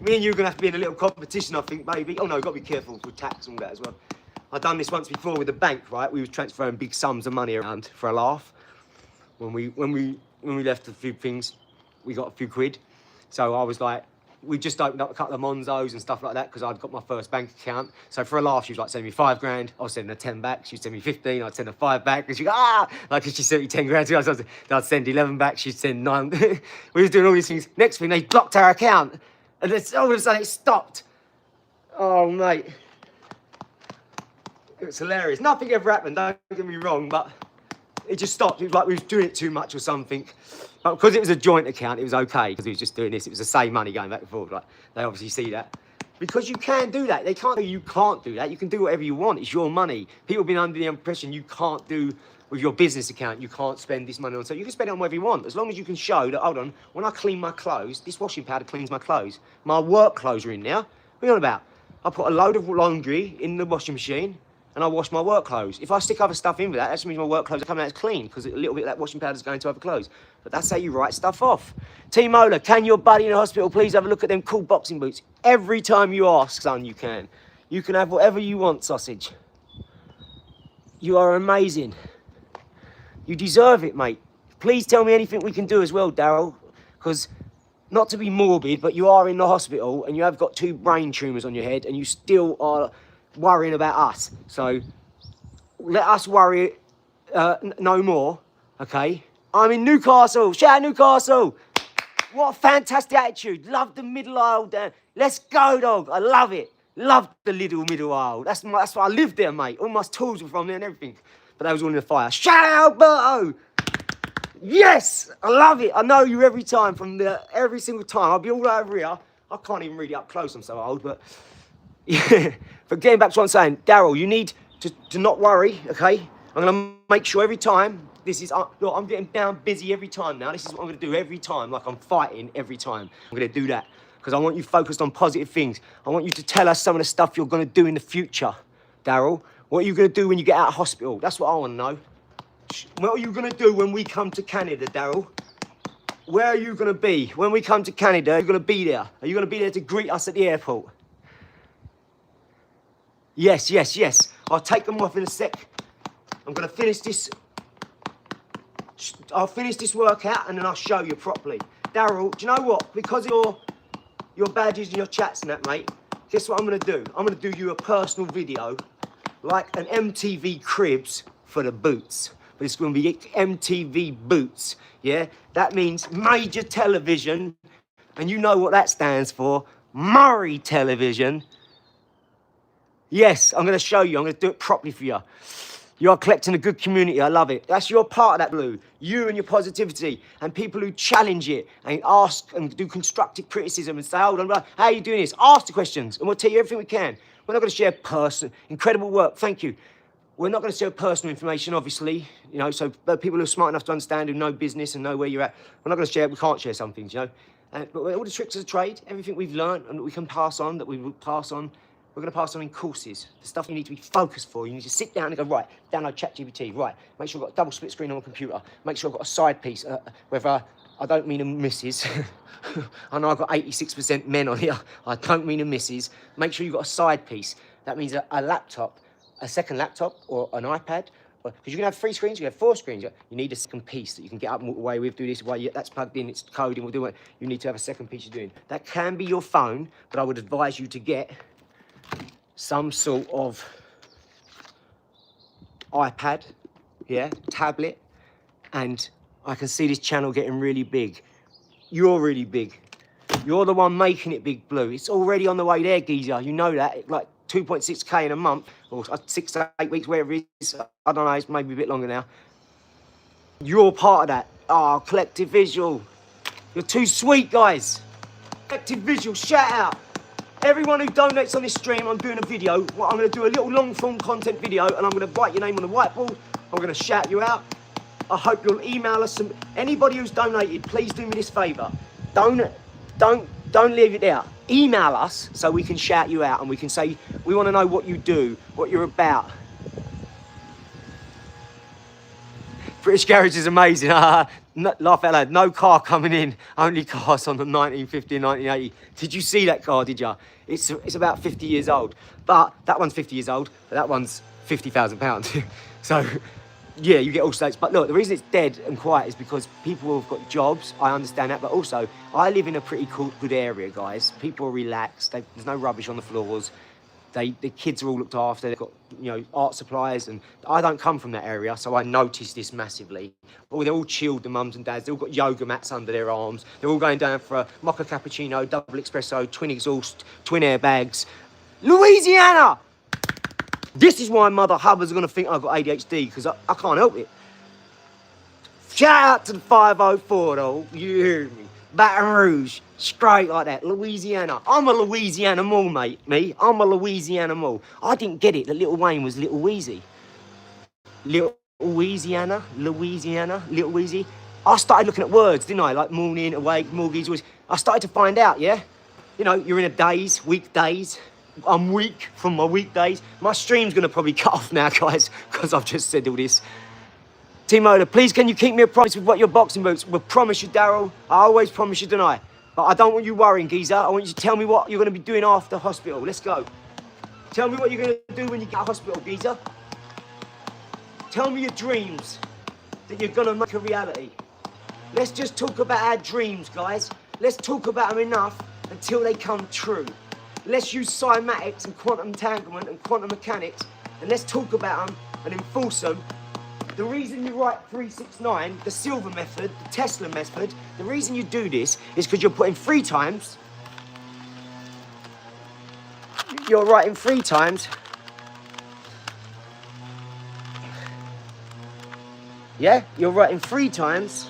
Me and you are going to have to be in a little competition, I think, baby. Oh, no, you've got to be careful with tax and all that as well. I've done this once before with the bank, right? We were transferring big sums of money around for a laugh. When we left a few things, we got a few quid. So I was like, we just opened up a couple of Monzos and stuff like that because I'd got my first bank account. So for a laugh, she was like sending me 5 grand. I was sending her 10 back. She'd send me 15. I'd send her 5 back. And she'd go, ah! Like, she sent me 10 grand. I'd send 11 back. She'd send 9. We was doing all these things. Next thing, they blocked our account. And then all of a sudden, it stopped. Oh, mate. It was hilarious. Nothing ever happened, don't get me wrong, but it just stopped. It was like we was doing it too much or something. But because it was a joint account, it was okay, because we was just doing this. It was the same money going back and forth. Like, they obviously see that. Because you can do that. They can't say you can't do that. You can do whatever you want. It's your money. People have been under the impression you can't do with your business account, you can't spend this money on. So you can spend it on whatever you want, as long as you can show that, hold on, when I clean my clothes, this washing powder cleans my clothes. My work clothes are in now. What are you on about? I put a load of laundry in the washing machine, and I wash my work clothes. If I stick other stuff in with that, that just means my work clothes are coming out as clean, because a little bit of that washing powder is going to other clothes. But that's how you write stuff off. Team OLAR, can your buddy in the hospital please have a look at them cool boxing boots? Every time you ask, son, you can. You can have whatever you want, sausage. You are amazing. You deserve it, mate. Please tell me anything we can do as well, Daryl, because not to be morbid, but you are in the hospital and you have got 2 brain tumours on your head and you still are worrying about us. So let us worry no more, okay? I'm in Newcastle. Shout out Newcastle. What a fantastic attitude. Love the middle aisle down. Let's go, dog. I love it. Love the little middle aisle. That's why I lived there, mate. All my tools were from there and everything. But that was all in the fire. Shout out, Berto. Yes, I love it. I know you every time every single time. I'll be all over here. I can't even read it up close. I'm so old, but yeah. But getting back to what I'm saying, Daryl, you need to not worry, okay? I'm gonna make sure every time this is, look, I'm getting down busy every time now. This is what I'm gonna do every time, like I'm fighting every time. I'm gonna do that because I want you focused on positive things. I want you to tell us some of the stuff you're gonna do in the future, Daryl. What are you gonna do when you get out of hospital? That's what I wanna know. What are you gonna do when we come to Canada, Daryl? Where are you gonna be? When we come to Canada, are you gonna be there? Are you gonna be there to greet us at the airport? Yes, yes, yes. I'll take them off in a sec. I'm gonna finish this. I'll finish this workout and then I'll show you properly. Daryl, do you know what? Because of your badges and your chats and that, mate, guess what I'm gonna do? I'm gonna do you a personal video, like an MTV Cribs for the boots. But it's gonna be MTV Boots, yeah? That means major television, and you know what that stands for. Murray Television. Yes, I'm gonna show you. I'm gonna do it properly for you. You are collecting a good community. I love it. That's your part of that, Blue. You and your positivity, and people who challenge it and ask and do constructive criticism and say, hold on, how are you doing this? Ask the questions, and we'll tell you everything we can. We're not gonna share incredible work. Thank you. We're not gonna share personal information, obviously, you know, so people who are smart enough to understand, who know business and know where you're at, we're not gonna share, we can't share some things, you know. But all the tricks of the trade, everything we've learned and that we can pass on, that we will pass on, we're going to pass on in courses. The stuff you need to be focused for. You need to sit down and go, right, download ChatGPT, right, make sure I've got a double split screen on my computer, make sure I've got a side piece, whether, I don't mean a missus. I know I've got 86% men on here. I don't mean a missus. Make sure you've got a side piece. That means a laptop, a second laptop or an iPad, because you can have 3 screens, you can have 4 screens. You need a second piece that you can get up and walk away with, do this while that's plugged in, it's coding, we'll do it. You need to have a second piece you're doing. That can be your phone, but I would advise you to get some sort of iPad, yeah, tablet, and I can see this channel getting really big. You're really big. You're the one making it big, Blue. It's already on the way there, geezer. You know that. Like 2.6K in a month, or 6 to 8 weeks, wherever it is. I don't know, it's maybe a bit longer now. You're part of that. Oh, collective visual. You're too sweet, guys. Collective visual, shout out. Everyone who donates on this stream, I'm doing a video. I'm going to do a little long-form content video, and I'm going to write your name on the whiteboard. I'm going to shout you out. I hope you'll email us some. Anybody who's donated, please do me this favour. Don't leave it there. Email us so we can shout you out and we can say we want to know what you do, what you're about. British Garage is amazing. Laugh out loud. No car coming in. Only cars on the 1950 and 1980. Did you see that car, did you? It's about 50 years old. But that one's 50 years old, but that one's £50,000. So, yeah, you get all states. But look, the reason it's dead and quiet is because people have got jobs. I understand that. But also, I live in a pretty cool, good area, guys. People are relaxed. There's no rubbish on the floors. The kids are all looked after. They've got, you know, art supplies, and I don't come from that area, so I noticed this massively. But they're all chilled, the mums and dads. They've all got yoga mats under their arms. They're all going down for a mocha cappuccino, double espresso, twin exhaust, twin airbags. Louisiana! This is why Mother Hubbards are going to think I've got ADHD, because I can't help it. Shout out to the 504, though. You hear me? Baton Rouge, straight like that, Louisiana. I'm a Louisiana mule, mate, me. I'm a Louisiana mule. I didn't get it that Little Wayne was Little Weezy. Little Louisiana, Little Weezy. I started looking at words, didn't I? Like morning, awake, mortgage. I started to find out, yeah? You know, you're in a daze, weekdays. I'm weak from my weekdays. My stream's going to probably cut off now, guys, because I've just said all this. Team OLAR, please can you keep me a promise with what your boxing boots? We'll promise you, Daryl. I always promise you, don't I? But I don't want you worrying, geezer. I want you to tell me what you're going to be doing after hospital. Let's go. Tell me what you're going to do when you get out of hospital, geezer. Tell me your dreams that you're going to make a reality. Let's just talk about our dreams, guys. Let's talk about them enough until they come true. Let's use cymatics and quantum entanglement and quantum mechanics, and let's talk about them and enforce them. The reason you write 369, the silver method, the Tesla method, the reason you do this is because you're putting 3 times. You're writing 3 times. Yeah, you're writing 3 times.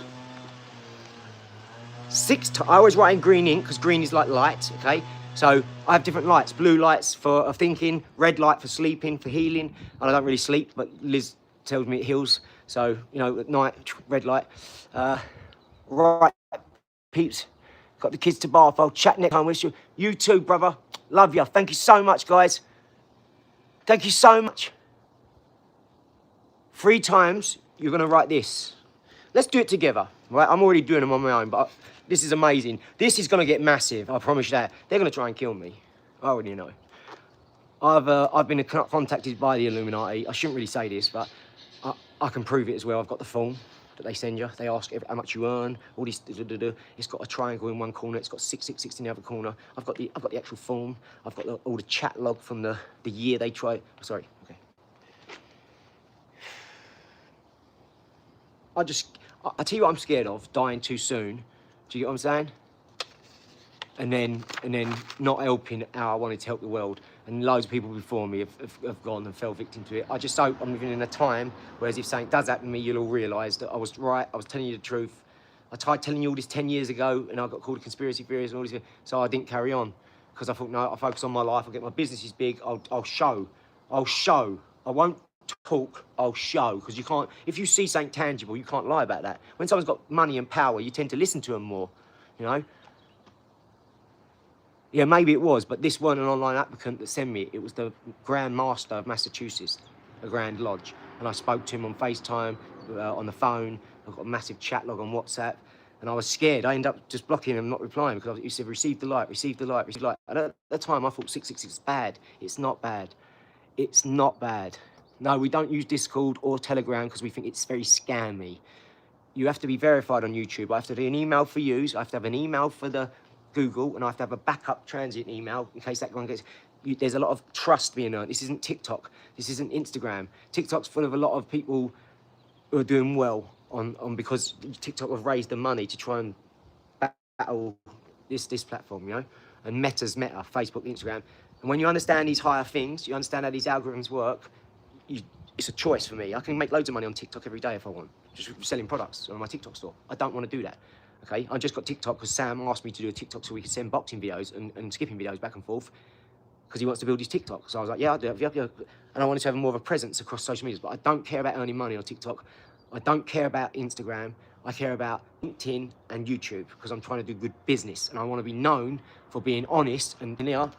6 times. I always write in green ink because green is like light, okay? So I have different lights. Blue lights for thinking, red light for sleeping, for healing. And I don't really sleep, but Liz tells me it heals. So, you know, at night, red light. Right, peeps. Got the kids to bath. I'll chat next time. Wish you. You too, brother. Love you. Thank you so much, guys. Thank you so much. 3 times, you're going to write this. Let's do it together, right? I'm already doing them on my own, but this is amazing. This is going to get massive, I promise you that. They're going to try and kill me. I already know. I've been contacted by the Illuminati. I shouldn't really say this, but I can prove it as well. I've got the form that they send you. They ask how much you earn, all this. It's got a triangle in one corner. It's got 666 in the other corner. I've got the actual form. I've got all the chat log from the year they tried. Sorry. Okay. I tell you what I'm scared of, dying too soon. Do you get what I'm saying? And then not helping how I wanted to help the world. And loads of people before me have gone and fell victim to it. I just hope I'm living in a time where if something does happen to me, you'll all realise that I was right, I was telling you the truth. I tried telling you all this 10 years ago and I got called a conspiracy theorist and all this, so I didn't carry on. Because I thought, no, I'll focus on my life, I'll get my businesses big, I'll show. I won't talk, I'll show. Because you can't, if you see something tangible, you can't lie about that. When someone's got money and power, you tend to listen to them more, you know? Yeah, maybe it was, but this wasn't an online applicant that sent me it. It was the Grand Master of Massachusetts, a Grand Lodge. And I spoke to him on FaceTime, on the phone. I've got a massive chat log on WhatsApp. And I was scared. I ended up just blocking him and not replying because he said, receive the light, receive the light, receive the light. And at that time, I thought 666 is bad. It's not bad. It's not bad. No, we don't use Discord or Telegram because we think it's very scammy. You have to be verified on YouTube. I have to do an email for you. So I have to have an email for the Google, and I have to have a backup transient email in case that one gets... There's a lot of trust being earned. This isn't TikTok. This isn't Instagram. TikTok's full of a lot of people who are doing well on because TikTok have raised the money to try and battle this platform, you know? And Meta's Meta, Facebook, Instagram. And when you understand these higher things, you understand how these algorithms work, it's a choice for me. I can make loads of money on TikTok every day if I want, just selling products on my TikTok store. I don't want to do that. Okay, I just got TikTok because Sam asked me to do a TikTok so we could send boxing videos and skipping videos back and forth because he wants to build his TikTok. So I was like, yeah, I'll do it. And I wanted to have more of a presence across social media, but I don't care about earning money on TikTok. I don't care about Instagram. I care about LinkedIn and YouTube because I'm trying to do good business and I want to be known for being honest. And here,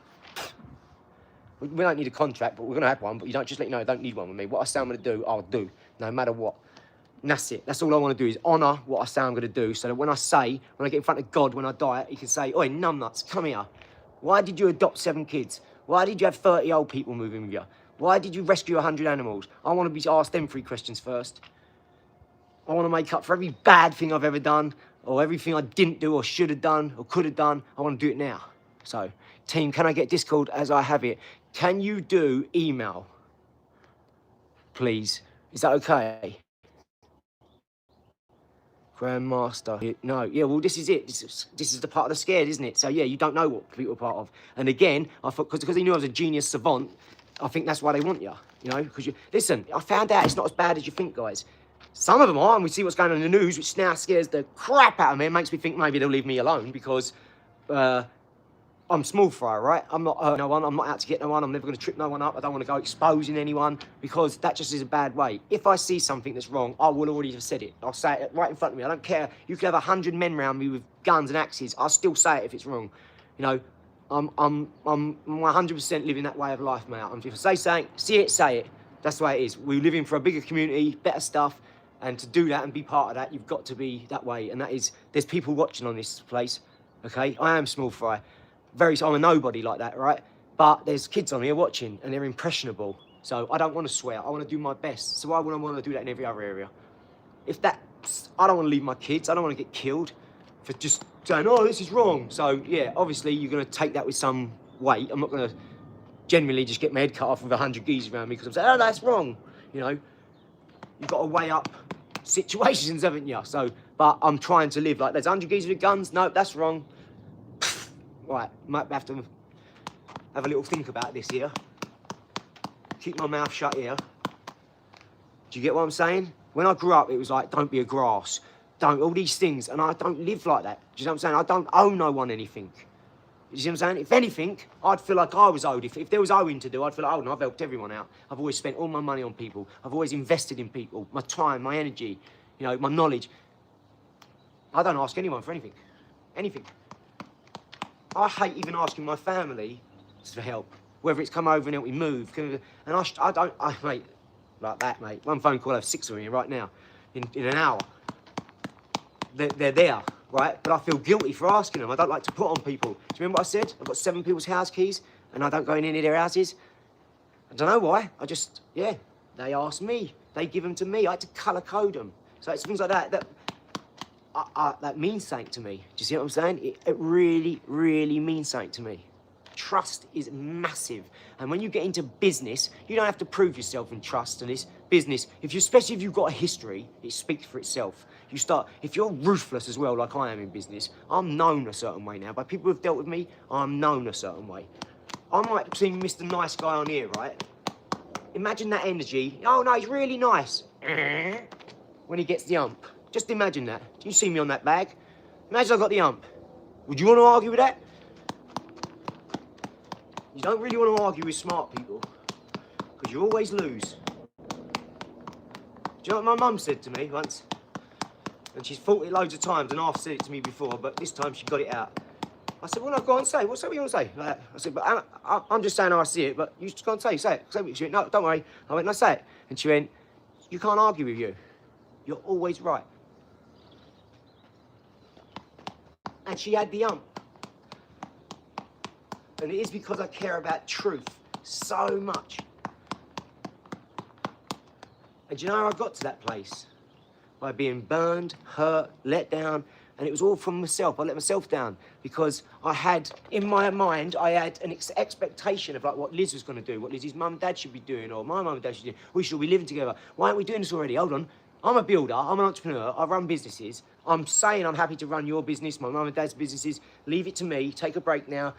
we don't need a contract, but we're going to have one. But you don't just let you know I don't need one with me. What I say I'm going to do, I'll do, no matter what. And that's it. That's all I want to do is honour what I say I'm going to do so that when I get in front of God, when I die, he can say, oi, numbnuts, come here. Why did you adopt 7 kids? Why did you have 30 old people moving with you? Why did you rescue 100 animals? I want to be asked them 3 questions first. I want to make up for every bad thing I've ever done or everything I didn't do or should have done or could have done. I want to do it now. So, team, can I get Discord as I have it? Can you do email? Please. Is that okay? Grandmaster. No, yeah, well, this is it. This is the part of the scared, isn't it? So, yeah, you don't know what people are part of. And again, I thought, because they knew I was a genius savant, I think that's why they want you, you know? Because listen, I found out it's not as bad as you think, guys. Some of them are, and we see what's going on in the news, which now scares the crap out of me. It makes me think maybe they'll leave me alone because I'm small fry, right? I'm not hurting no one. I'm not out to get no one. I'm never going to trip no one up. I don't want to go exposing anyone because that just is a bad way. If I see something that's wrong, I will already have said it. I'll say it right in front of me. I don't care. You could have 100 men around me with guns and axes. I'll still say it if it's wrong. You know, I'm 100% living that way of life, mate. If I say something, see it, say it. That's the way it is. We're living for a bigger community, better stuff. And to do that and be part of that, you've got to be that way. And that is, there's people watching on this place, okay? I am small fry. I'm a nobody like that, right? But there's kids on here watching and they're impressionable. So I don't want to swear. I want to do my best. So I wouldn't want to do that in every other area. I don't want to leave my kids. I don't want to get killed for just saying, oh, this is wrong. So yeah, obviously you're going to take that with some weight. I'm not going to genuinely just get my head cut off with 100 geese around me because I'm saying, oh, that's wrong. You know, you've got to weigh up situations, haven't you? So, but I'm trying to live like there's 100 geese with guns. No, that's wrong. Right, might have to have a little think about this here. Keep my mouth shut here. Do you get what I'm saying? When I grew up, it was like, don't be a grass. Don't, all these things. And I don't live like that. Do you know what I'm saying? I don't owe no one anything. You see what I'm saying? If anything, I'd feel like I was owed. If there was owing to do, I'd feel like, oh, no, I've helped everyone out. I've always spent all my money on people. I've always invested in people. My time, my energy, you know, my knowledge. I don't ask anyone for anything. Anything. I hate even asking my family for help, whether it's come over and help me move. And mate, like that, mate. One phone call, I have 6 of you right now, in an hour. They're there, right? But I feel guilty for asking them. I don't like to put on people. Do you remember what I said? I've got 7 people's house keys, and I don't go in any of their houses. I don't know why. Yeah, they ask me. They give them to me. I had to colour code them. So it's things like that that means something to me. Do you see what I'm saying? It really, really means something to me. Trust is massive. And when you get into business, you don't have to prove yourself in trust in this business. Especially if you've got a history, it speaks for itself. If you're ruthless as well, like I am in business, I'm known a certain way now. By people who have dealt with me, I'm known a certain way. I might seem Mr. Nice Guy on here, right? Imagine that energy. Oh no, he's really nice. When he gets the ump. Just imagine that. You see me on that bag. Imagine I got the ump. Would you want to argue with that? You don't really want to argue with smart people because you always lose. Do you know what my mum said to me once? And she's thought it loads of times and half said it to me before, but this time she got it out. I said, well, no, go on, say. What you want to say? Like, I said, but I'm just saying how I see it, but you just go on, say it. She went, no, don't worry. I went, no, say it. And she went, you can't argue with you. You're always right. And she had the ump. And it is because I care about truth so much. And do you know how I got to that place? By being burned, hurt, let down, and it was all from myself. I let myself down because I had, in my mind, I had an expectation of like what Liz was going to do, what Liz's mum and dad should be doing, or my mum and dad should be doing. We should be living together. Why aren't we doing this already? Hold on. I'm a builder, I'm an entrepreneur, I run businesses. I'm saying I'm happy to run your business, my mum and dad's businesses. Leave it to me, take a break now.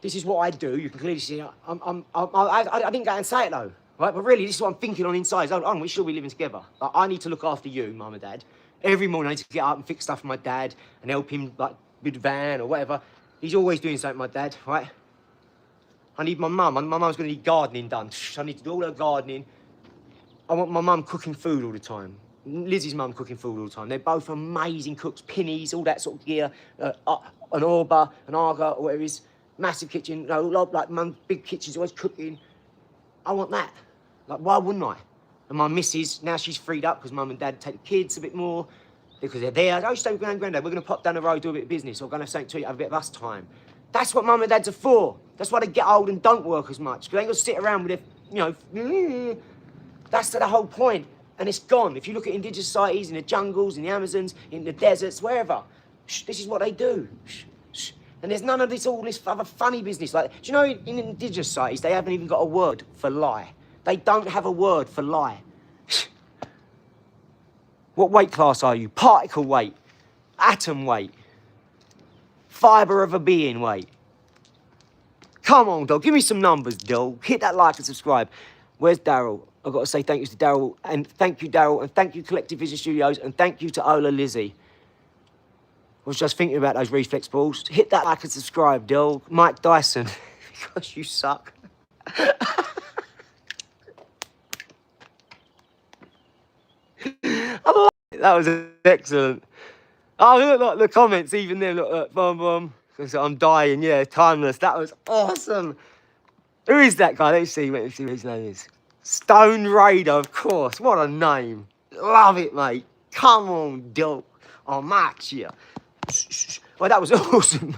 This is what I do. You can clearly see I didn't go and say it though, right? But really, this is what I'm thinking on inside. Hold on, we should be living together. Like, I need to look after you, mum and dad. Every morning I need to get up and fix stuff for my dad and help him like with the van or whatever. He's always doing something, my dad, right? I need my mum. My mum's going to need gardening done. I need to do all her gardening. I want my mum cooking food all the time. Lizzie's mum cooking food all the time. They're both amazing cooks, pinnies, all that sort of gear, an Orba, an Arga, or whatever it is. Massive kitchen, you know, like mum, big kitchen's always cooking. I want that. Like, why wouldn't I? And my missus, now she's freed up because mum and dad take the kids a bit more because they're there. Oh, stay with granddad. We're going to pop down the road, do a bit of business, or going to have something to eat, have a bit of us time. That's what mum and dads are for. That's why they get old and don't work as much, because they ain't got to sit around with their, you know, that's the whole point. And it's gone. If you look at indigenous societies in the jungles, in the Amazons, in the deserts, wherever, this is what they do. And there's none of this, all this other funny business. Like, do you know, in indigenous societies, they haven't even got a word for lie. They don't have a word for lie. What weight class are you? Particle weight, atom weight, fibre of a being weight. Come on, dog, give me some numbers, dog. Hit that like and subscribe. Where's Daryl? I've got to say thank you to Daryl, and thank you, Daryl, and thank you, Collective Vision Studios, and thank you to Ola Lizzie. I was just thinking about those reflex balls. Hit that like and subscribe, dog. Mike Dyson, because you suck. I love it. That was excellent. Oh, look at the comments, even there. Look, boom, boom. I'm dying, yeah, timeless. That was awesome. Who is that guy? Let's see what his name is. Stone Raider, of course. What a name. Love it, mate. Come on, dog. I'll match you. Well, that was awesome.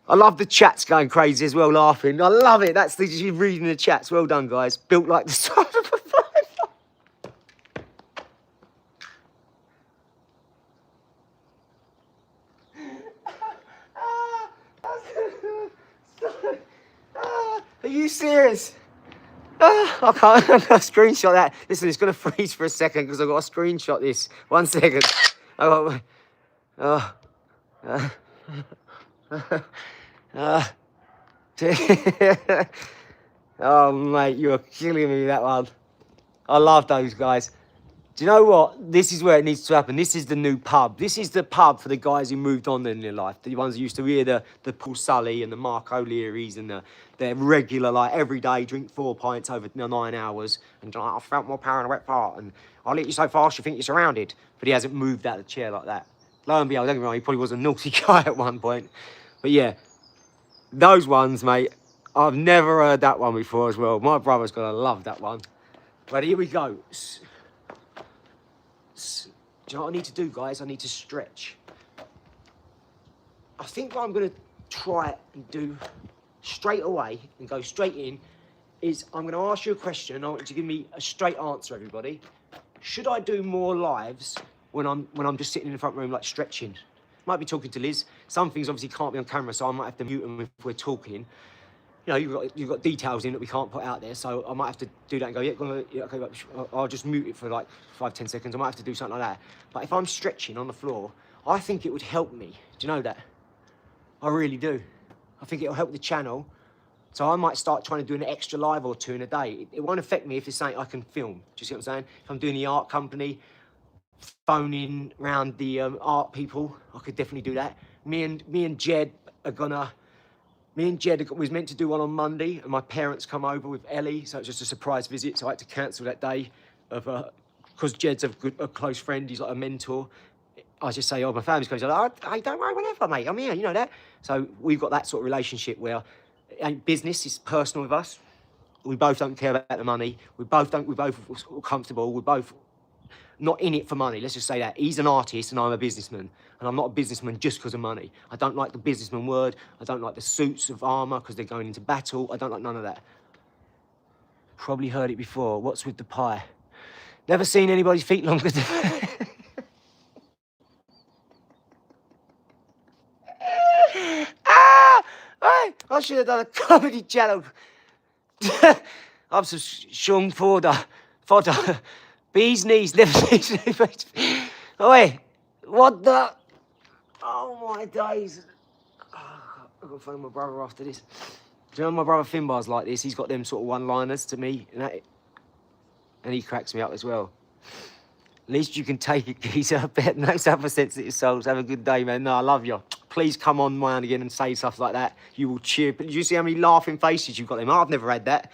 I love the chats going crazy as well, laughing. I love it. That's you reading the chats. Well done, guys. Built like the side of a Are you serious? I can't screenshot that. Listen, it's going to freeze for a second because I've got to screenshot this. 1 second. Oh, oh, mate, you're killing me with that one. I love those guys. Do you know what? This is where it needs to happen. This is the new pub. This is the pub for the guys who moved on in their life. The ones who used to hear the Paul Sully and the Mark O'Learys and their regular, like, every day, drink 4 pints over 9 hours. And like, I felt more power in a wet fart. And I'll eat you so fast you think you're surrounded. But he hasn't moved out of the chair like that. Lo and behold, don't get me wrong, he probably was a naughty guy at one point. But yeah, those ones, mate, I've never heard that one before as well. My brother's going to love that one. But here we go. Do you know what I need to do, guys? I need to stretch. I think what I'm going to try and do straight away and go straight in is I'm going to ask you a question. I want you to give me a straight answer, everybody. Should I do more lives when I'm just sitting in the front room, like stretching? Might be talking to Liz. Some things obviously can't be on camera, so I might have to mute them if we're talking. You know, you've got details in that we can't put out there, so I might have to do that and go, yeah, okay, I'll just mute it for like 5-10 seconds. I might have to do something like that. But if I'm stretching on the floor, I think it would help me. Do you know that? I really do. I think it'll help the channel. So I might start trying to do an extra live or two in a day. It won't affect me if it's something I can film. Do you see what I'm saying? If I'm doing the art company, phoning around the art people, I could definitely do that. Me and Jed are gonna... Me and Jed was meant to do one on Monday, and my parents come over with Ellie, so it's just a surprise visit, so I had to cancel that day because Jed's a close friend, he's like a mentor. I just say, oh, my family's close. Like, oh, hey, don't worry, whenever, mate, I'm here, you know that. So we've got that sort of relationship where it ain't business, it's personal with us. We both don't care about the money. We're both comfortable. We're both not in it for money. Let's just say that. He's an artist and I'm a businessman. And I'm not a businessman just because of money. I don't like the businessman word. I don't like the suits of armour because they're going into battle. I don't like none of that. Probably heard it before. What's with the pie? Never seen anybody's feet longer than... I should have done a comedy channel. I'm some shung fodder. Bee's knees, never seen anybody's feet. Oh, wait. What the... Oh, my days. Oh, I've got to phone my brother after this. Do you know my brother Finbar's like this? He's got them sort of one-liners to me. And he cracks me up as well. At least you can take it, geezer. Bet no have a sensitive souls. Have a good day, man. No, I love you. please come on now and again and say stuff like that. You will cheer. But do you see how many laughing faces you've got them? I've never had that.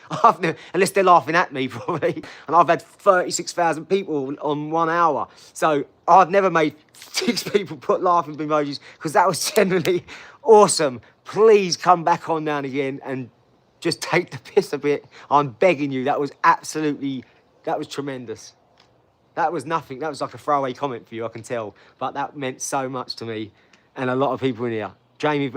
Unless they're laughing at me, probably. And I've had 36,000 people on 1 hour. So I've never made 6 people put laughing emojis because that was genuinely awesome. Please come back on now and again and just take the piss a bit. I'm begging you. That was tremendous. That was nothing. That was like a throwaway comment for you, I can tell. But that meant so much to me and a lot of people in here. Jamie,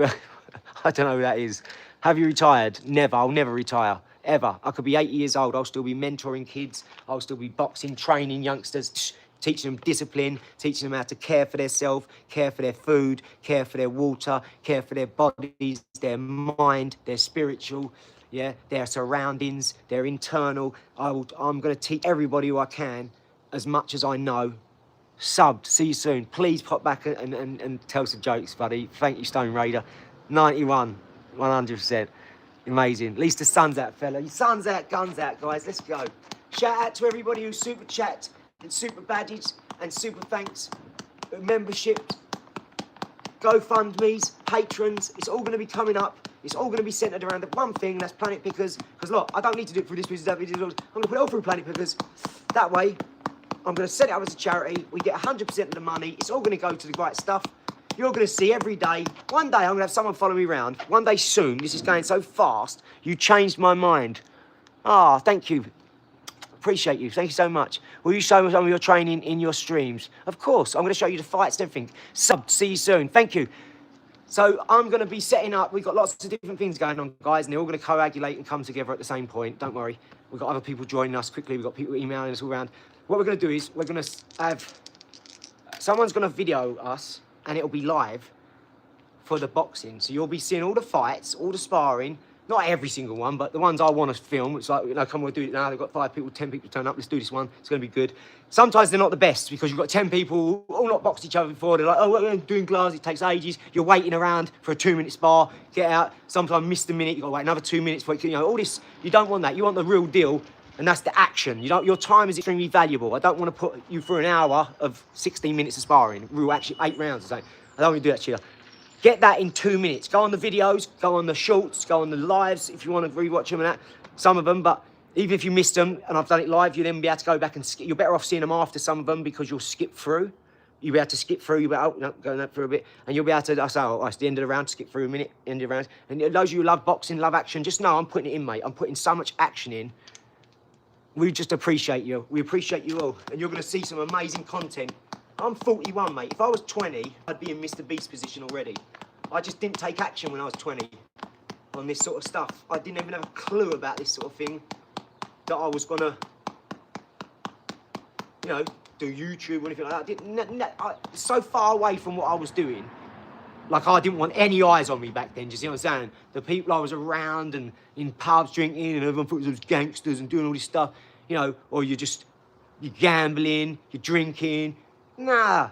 I don't know who that is. Have you retired? Never. I'll never retire, ever. I could be 80 years old. I'll still be mentoring kids. I'll still be boxing, training youngsters, teaching them discipline, teaching them how to care for themselves, care for their food, care for their water, care for their bodies, their mind, their spiritual, yeah, their surroundings, their internal. I'm going to teach everybody who I can as much as I know. Subbed. See you soon. Please pop back and tell some jokes, buddy. Thank you, Stone Raider. 91. 100%. Amazing. At least the sun's out, fella. Your sun's out, guns out, guys. Let's go. Shout out to everybody who super chat and super badges and super thanks, membership, GoFundMes, patrons. It's all going to be coming up. It's all going to be centered around the one thing, that's Planet Pickers. Because look, I don't need to do it through this business, that video. I'm going to put it all through Planet Pickers. That way, I'm going to set it up as a charity. We get 100% of the money. It's all going to go to the right stuff. You're going to see every day. One day, I'm going to have someone follow me around. One day soon, this is going so fast, you changed my mind. Ah, thank you. Appreciate you. Thank you so much. Will you show me some of your training in your streams? Of course. I'm going to show you the fights and everything. Sub, see you soon. Thank you. So I'm going to be setting up. We've got lots of different things going on, guys, and they're all going to coagulate and come together at the same point. Don't worry. We've got other people joining us quickly. We've got people emailing us all around. What we're going to do is we're going to have... Someone's going to video us, and it'll be live for the boxing. So you'll be seeing all the fights, all the sparring. Not every single one, but the ones I want to film. It's like, you know, come on, we'll do it now. They've got 5 people, 10 people turn up. Let's do this one. It's going to be good. Sometimes they're not the best because you've got 10 people all not boxed each other before. They're like, oh, we're doing glass. It takes ages. You're waiting around for a 2-minute spar. Get out. Sometimes miss the minute. You've got to wait another 2 minutes. For, you know, all this. You don't want that. You want the real deal, and that's the action. You don't. Your time is extremely valuable. I don't want to put you through an hour of 16 minutes of sparring. Real, actually, 8 rounds or something. I don't want to do that to you. Get that in 2 minutes. Go on the videos, go on the shorts, go on the lives if you want to rewatch them and that. Some of them, but even if you missed them and I've done it live, you'll then be able to go back and skip. You're better off seeing them after some of them because you'll skip through. You'll be able to skip through. You'll be able to, go that through a bit. And you'll be able to, I say, oh, it's the end of the round, skip through a minute, end of the round. And those of you who love boxing, love action, just know I'm putting it in, mate. I'm putting so much action in. We just appreciate you. We appreciate you all. And you're going to see some amazing content. I'm 41, mate. If I was 20, I'd be in Mr. Beast position already. I just didn't take action when I was 20 on this sort of stuff. I didn't even have a clue about this sort of thing, that I was gonna, you know, do YouTube or anything like that. It's so far away from what I was doing. Like, I didn't want any eyes on me back then, do you see what I'm saying? The people I was around and in pubs drinking and everyone thought it was gangsters and doing all this stuff, you know, or you're gambling, you're drinking. Nah.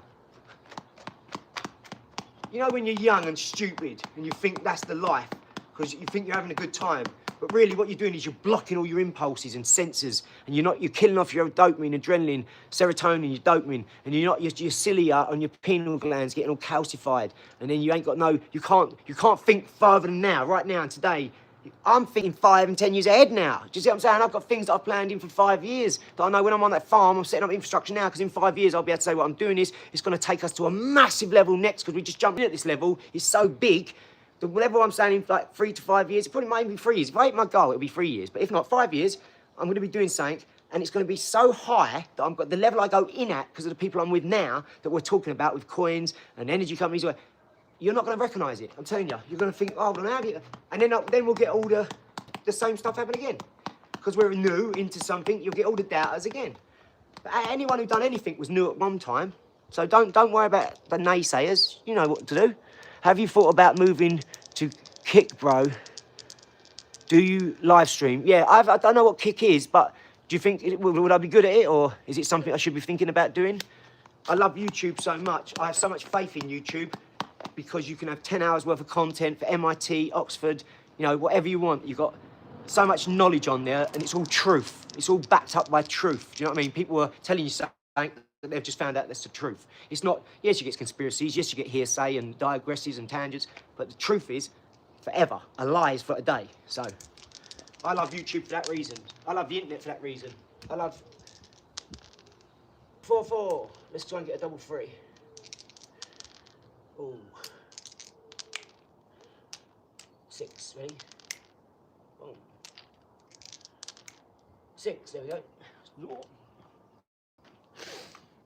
You know when you're young and stupid and you think that's the life because you think you're having a good time, but really what you're doing is you're blocking all your impulses and senses, and you're killing off your dopamine, adrenaline, serotonin, your dopamine, and your cilia and your pineal glands getting all calcified, and then you ain't got you can't think further than now, right now and today. I'm thinking 5 and 10 years ahead now. Do you see what I'm saying? I've got things that I've planned in for 5 years that I know when I'm on that farm, I'm setting up infrastructure now because in 5 years I'll be able to say what I'm doing is, it's going to take us to a massive level next because we just jumped in at this level. It's so big. The level I'm saying in like 3 to 5 years, it probably might even be 3 years. If I hit my goal, it'll be 3 years. But if not 5 years, I'm going to be doing something and it's going to be so high that I've got the level I go in at because of the people I'm with now that we're talking about with coins and energy companies. You're not going to recognise it. I'm telling you. You're going to think, oh, well, how do you... And then we'll get all the same stuff happen again. Because we're new into something, you'll get all the doubters again. But anyone who done anything was new at one time. So don't worry about the naysayers. You know what to do. Have you thought about moving to Kick, bro? Do you live stream? Yeah, I don't know what Kick is, but do you think, would I be good at it? Or is it something I should be thinking about doing? I love YouTube so much. I have so much faith in YouTube because you can have 10 hours worth of content for MIT, Oxford, you know, whatever you want. You've got so much knowledge on there and it's all truth. It's all backed up by truth. Do you know what I mean? People are telling you something they've just found out that's the truth. It's not, yes, you get conspiracies, yes, you get hearsay and digresses and tangents, but the truth is, forever, a lie is for a day. So, I love YouTube for that reason. I love the internet for that reason. I love 4-4. Let's try and get a double three. Ooh. 6, ready? Boom. 6, there we go.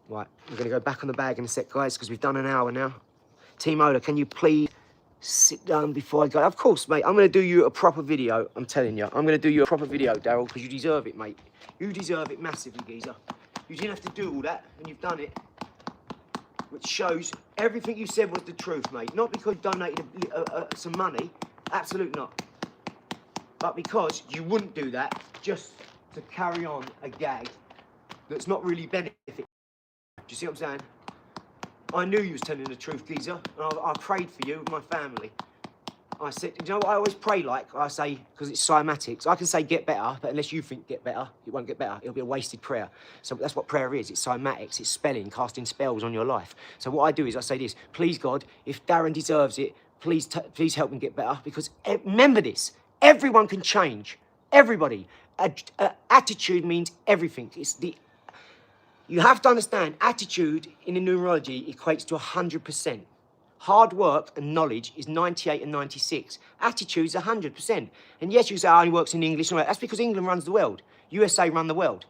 Right, we're gonna go back on the bag in a sec, guys, because we've done an hour now. Team OLAR, can you please sit down before I go? Of course, mate, I'm gonna do you a proper video, I'm telling you. I'm gonna do you a proper video, Daryl, because you deserve it, mate. You deserve it massively, geezer. You didn't have to do all that, and you've done it. Which shows everything you said was the truth, mate. Not because you donated some money, absolutely not. But because you wouldn't do that just to carry on a gag that's not really benefiting. Do you see what I'm saying? I knew you was telling the truth, geezer, and I prayed for you with my family. I said, you know what I always pray like? I say, because it's cymatics. I can say get better, but unless you think get better, it won't get better. It'll be a wasted prayer. So that's what prayer is. It's cymatics, it's spelling, casting spells on your life. So what I do is I say this, please God, if Darren deserves it, please help him get better. Because remember this, everyone can change. Everybody. Attitude means everything. You have to understand, attitude in the numerology equates to 100%. Hard work and knowledge is 98 and 96. Attitude's 100%. And yes, you say, oh, he works in English. And all that. That's because England runs the world. USA run the world.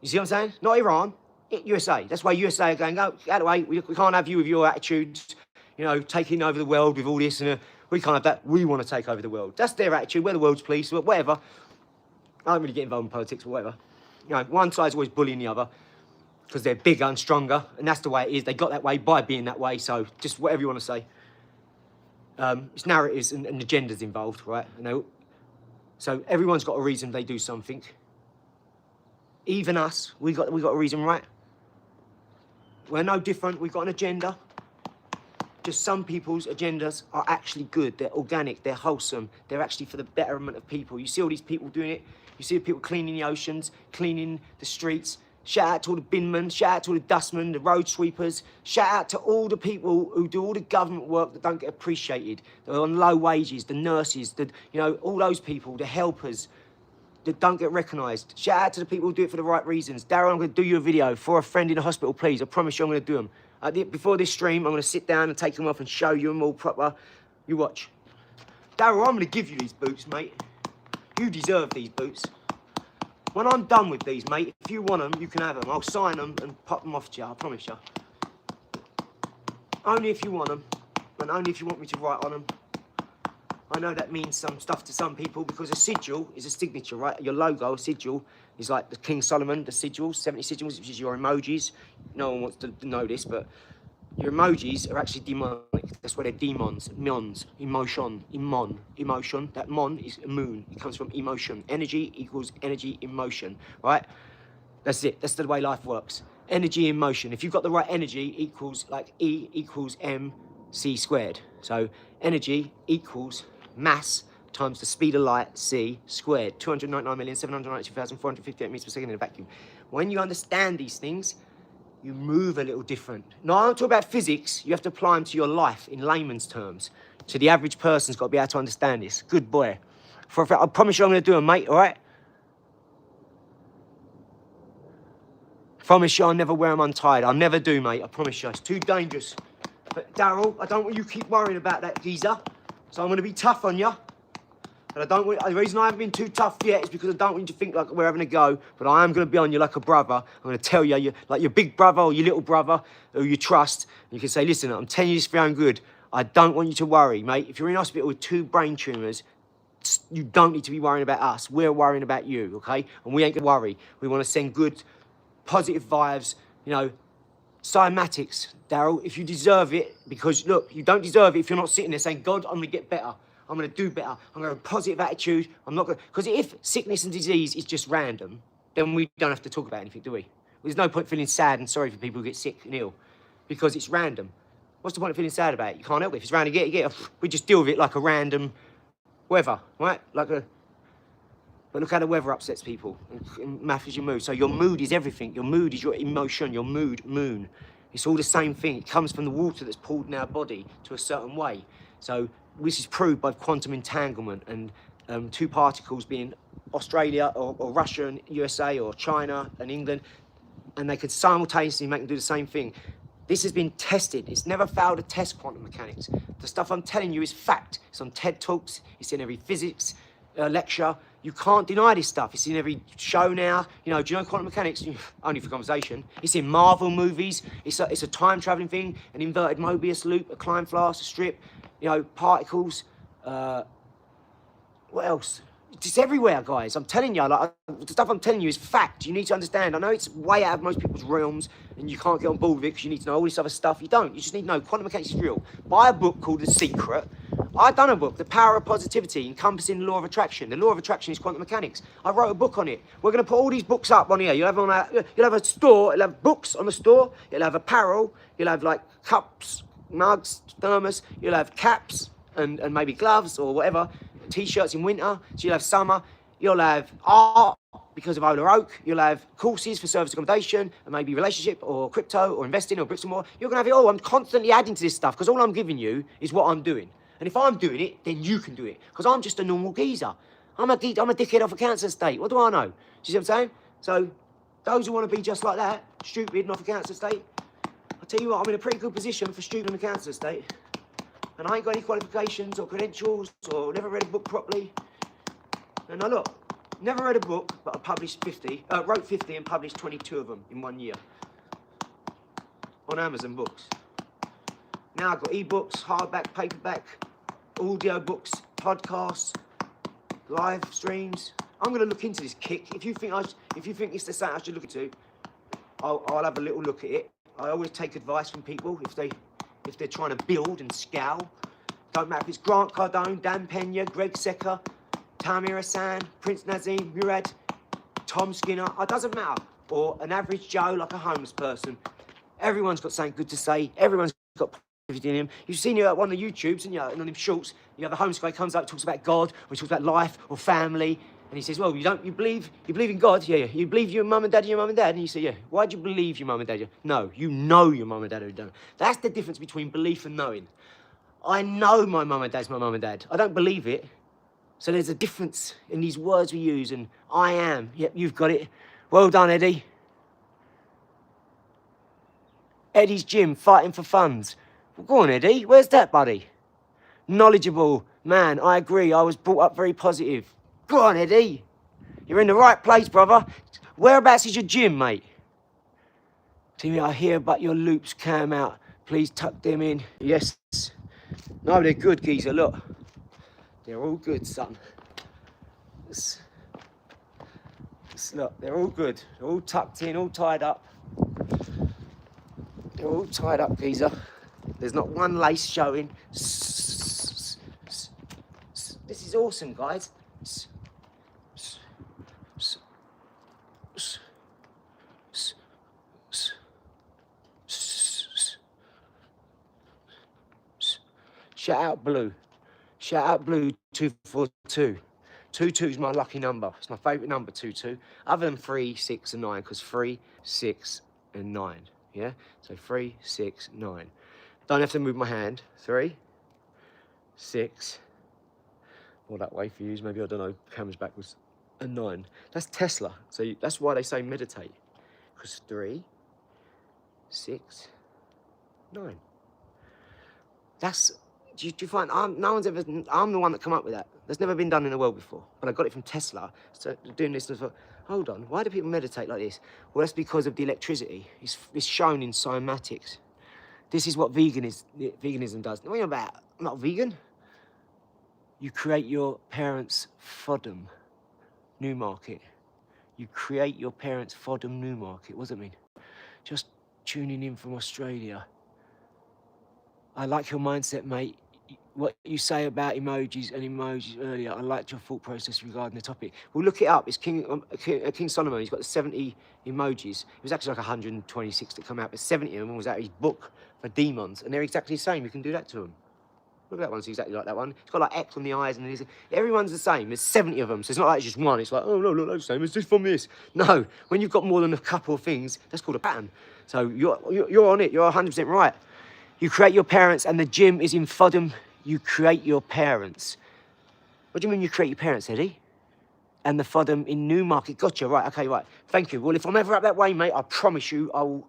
You see what I'm saying? Not Iran, USA. That's why USA are going, go out of the way. We can't have you with your attitudes, you know, taking over the world with all this. And we can't have that. We want to take over the world. That's their attitude. We're the world's police, whatever. I don't really get involved in politics, but whatever. You know, one side's always bullying the other because they're bigger and stronger, and that's the way it is. They got that way by being that way, so just whatever you want to say. It's narratives and agendas involved, right? You know? So everyone's got a reason they do something. Even us, we got a reason, right? We're no different. We've got an agenda. Just some people's agendas are actually good. They're organic. They're wholesome. They're actually for the betterment of people. You see all these people doing it. You see people cleaning the oceans, cleaning the streets. Shout out to all the binmen. Shout out to all the dustmen, the road sweepers. Shout out to all the people who do all the government work that don't get appreciated. They're on low wages. The nurses, you know, all those people, the helpers that don't get recognised. Shout out to the people who do it for the right reasons. Darren, I'm going to do you a video for a friend in the hospital, please. I promise you I'm going to do them. Before this stream, I'm going to sit down and take them off and show you them all proper. You watch. Darryl, I'm going to give you these boots, mate. You deserve these boots. When I'm done with these, mate, if you want them, you can have them. I'll sign them and pop them off to you, I promise you. Only if you want them, and only if you want me to write on them. I know that means some stuff to some people because a sigil is a signature, right? Your logo, a sigil, is like the King Solomon, the sigils, 70 sigils, which is your emojis. No one wants to know this, but your emojis are actually demonic. That's why they're demons, mons, emotion, emotion. That mon is a moon. It comes from emotion. Energy equals energy, emotion, right? That's it. That's the way life works. Energy in motion. If you've got the right energy, equals like E equals MC squared. So energy equals mass times the speed of light, c, squared, 299,792,458 meters per second in a vacuum. When you understand these things, you move a little different. Now, I don't talk about physics. You have to apply them to your life in layman's terms. So the average person's got to be able to understand this. Good boy. For a fact, I promise you I'm going to do them, mate, all right? Promise you I'll never wear them untied. I'll never do, mate. I promise you. It's too dangerous. But, Daryl, I don't want you to keep worrying about that geezer. So I'm going to be tough on you. And I don't want, the reason I haven't been too tough yet is because I don't want you to think like we're having a go, but I am going to be on you like a brother. I'm going to tell you, like your big brother or your little brother who you trust. And you can say, listen, I'm telling you this for your own good. I don't want you to worry, mate. If you're in hospital with 2 brain tumours, you don't need to be worrying about us. We're worrying about you, okay? And we ain't going to worry. We want to send good, positive vibes, you know, cymatics, Daryl, if you deserve it, because, look, you don't deserve it if you're not sitting there saying, God, I'm going to get better. I'm going to do better. I'm going to have a positive attitude. I'm not going to... Because if sickness and disease is just random, then we don't have to talk about anything, do we? There's no point feeling sad and sorry for people who get sick and ill because it's random. What's the point of feeling sad about it? You can't help it. If it's random, you get it. We just deal with it like a random weather, right? Like a But look how the weather upsets people. And math is your mood. So your mood is everything. Your mood is your emotion, your mood, moon. It's all the same thing. It comes from the water that's pulled in our body to a certain way. So this is proved by quantum entanglement and two particles being Australia or Russia and USA or China and England, and they could simultaneously make them do the same thing. This has been tested. It's never failed a test, quantum mechanics. The stuff I'm telling you is fact. It's on TED Talks. It's in every physics lecture. You can't deny this stuff. It's in every show now. You know, do you know quantum mechanics? Only for conversation. It's in Marvel movies. It's a time-traveling thing, an inverted Mobius loop, a Klein flask, a strip, you know, particles. What else? It's everywhere, guys. I'm telling you, like, the stuff I'm telling you is fact. You need to understand. I know it's way out of most people's realms, and you can't get on board with it because you need to know all this other stuff. You don't. You just need to know quantum mechanics is real. Buy a book called The Secret. I've done a book, The Power of Positivity, encompassing the law of attraction. The law of attraction is quantum mechanics. I wrote a book on it. We're going to put all these books up on here. You'll have a store. You'll have books on the store. You'll have apparel. You'll have like cups, mugs, thermos. You'll have caps and maybe gloves or whatever. T-shirts in winter, so you'll have summer. You'll have art because of Ola Oak. You'll have courses for service accommodation and maybe relationship or crypto or investing or bricks and mortar. You're gonna have it all. I'm constantly adding to this stuff because all I'm giving you is what I'm doing. And if I'm doing it, then you can do it because I'm just a normal geezer. I'm a dickhead off a cancer state. What do I know? Do you see what I'm saying? So those who want to be just like that, stupid and off a cancer state, I'll tell you what, I'm in a pretty good position for stupid and a cancer state. And I ain't got any qualifications or credentials or never read a book properly. And now look, never read a book, but I published 50, wrote 50 and published 22 of them in 1 year on Amazon Books. Now I've got ebooks, hardback, paperback, audio books, podcasts, live streams. I'm going to look into this kick. If you think it's the same I should look into, I'll have a little look at it. I always take advice from people if they're trying to build and scale. Don't matter if it's Grant Cardone, Dan Pena, Greg Secker, Tamir Hassan, Prince Nazim, Murad, Tom Skinner, it doesn't matter. Or an average Joe, like a homeless person. Everyone's got something good to say. Everyone's got positivity in him. You've seen one of the YouTubes, and on them shorts, you have a homeless guy comes up, talks about God, or he talks about life or family, and he says, well, you believe in God? Yeah. You believe your mum and dad are your mum and dad? And you say, yeah. Why do you believe your mum and dad? No, you know your mum and dad are done. That's the difference between belief and knowing. I know my mum and dad's my mum and dad. I don't believe it. So there's a difference in these words we use, and I am. Yep, you've got it. Well done, Eddie. Eddie's gym, fighting for funds. Well, go on, Eddie. Where's that, buddy? Knowledgeable. Man, I agree. I was brought up very positive. Go on, Eddie. You're in the right place, brother. Whereabouts is your gym, mate? Timmy, I hear about your loops came out. Please tuck them in. Yes. No, they're good, geezer. Look. They're all good, son. Look, they're all good. They're all tucked in, all tied up. They're all tied up, geezer. There's not one lace showing. This is awesome, guys. Shout out Blue. Shout out Blue 242. 22 is my lucky number. It's my favourite number, 22. Other than 3, 6, and 9, because 3, 6, and 9. Yeah? So 3, 6, 9. Don't have to move my hand. 3, 6. Or that way for you, maybe, I don't know, camera's backwards. And 9. That's Tesla. So that's why they say meditate. Because 3, 6, 9. That's, do you find, I'm the one that come up with that. That's never been done in the world before. But I got it from Tesla. So doing this, and I thought, hold on, why do people meditate like this? Well, that's because of the electricity. It's shown in cymatics. This is what veganism does. What are you about? I'm not vegan. You create your parents' fodom, Newmarket. You create your parents' fodom, Newmarket. What does it mean? Just tuning in from Australia. I like your mindset, mate. What you say about emojis earlier, I liked your thought process regarding the topic. We'll look it up. It's King Solomon. He's got 70 emojis. It was actually like 126 that come out, but 70 of them was out of his book for demons, and they're exactly the same. You can do that to them. Look at that one, it's exactly like that one. It's got like X on the eyes and everyone's the same. There's 70 of them, so it's not like it's just one. It's like, oh no, look, that's the same, it's just from this. No, when you've got more than a couple of things, that's called a pattern. So you're on it, you're 100% right. You create your parents, and the gym is in Fodham. You create your parents. What do you mean you create your parents, Eddie? And the Fodham in Newmarket. Gotcha, right, okay, right. Thank you. Well, if I'm ever up that way, mate, I promise you I will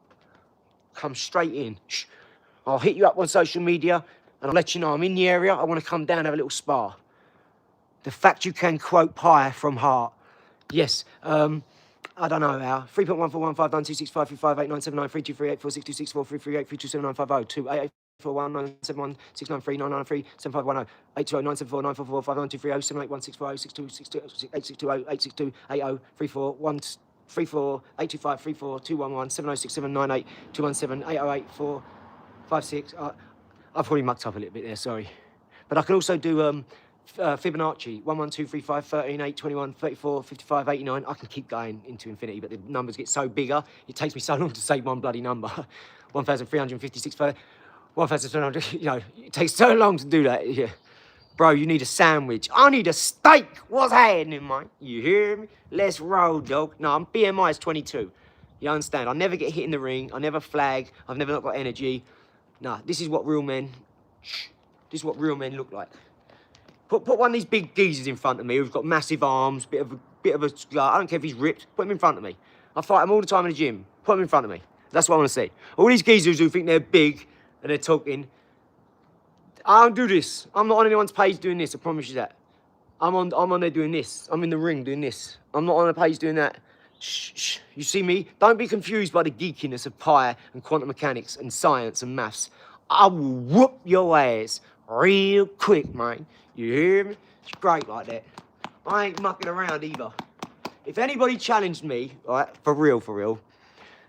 come straight in. Shh. I'll hit you up on social media, and I'll let you know I'm in the area. I want to come down and have a little spa. The fact you can quote pie from heart. Yes, I don't know how. 3.14159265358979323846264 33846243383279502 8419716939937510820974944592330 828974646286286286280341825342111706798217808 217 I've probably mucked up a little bit there, sorry. But I can also do Fibonacci, 1, 1, 2, 3, 5, 13, 8, 21, 34, 55, 89. I can keep going into infinity, but the numbers get so bigger, it takes me so long to say one bloody number. 1,356, 1,700, you know, it takes so long to do that. Yeah. Bro, you need a sandwich. I need a steak. What's happening, mate? You hear me? Let's roll, dog. No, I'm BMI is 22. You understand? I never get hit in the ring. I never flag. I've never not got energy. Nah, this is what real men, this is what real men look like. Put one of these big geezers in front of me who've got massive arms, bit of a I don't care if he's ripped, put him in front of me. I fight him all the time in the gym. Put him in front of me. That's what I want to see. All these geezers who think they're big and they're talking, I don't do this. I'm not on anyone's page doing this, I promise you that. I'm on there doing this. I'm in the ring doing this. I'm not on a page doing that. Shh, shh. You see me? Don't be confused by the geekiness of pi and quantum mechanics and science and maths. I will whoop your ass real quick, man. You hear me? It's great like that. I ain't mucking around either. If anybody challenged me, right, for real,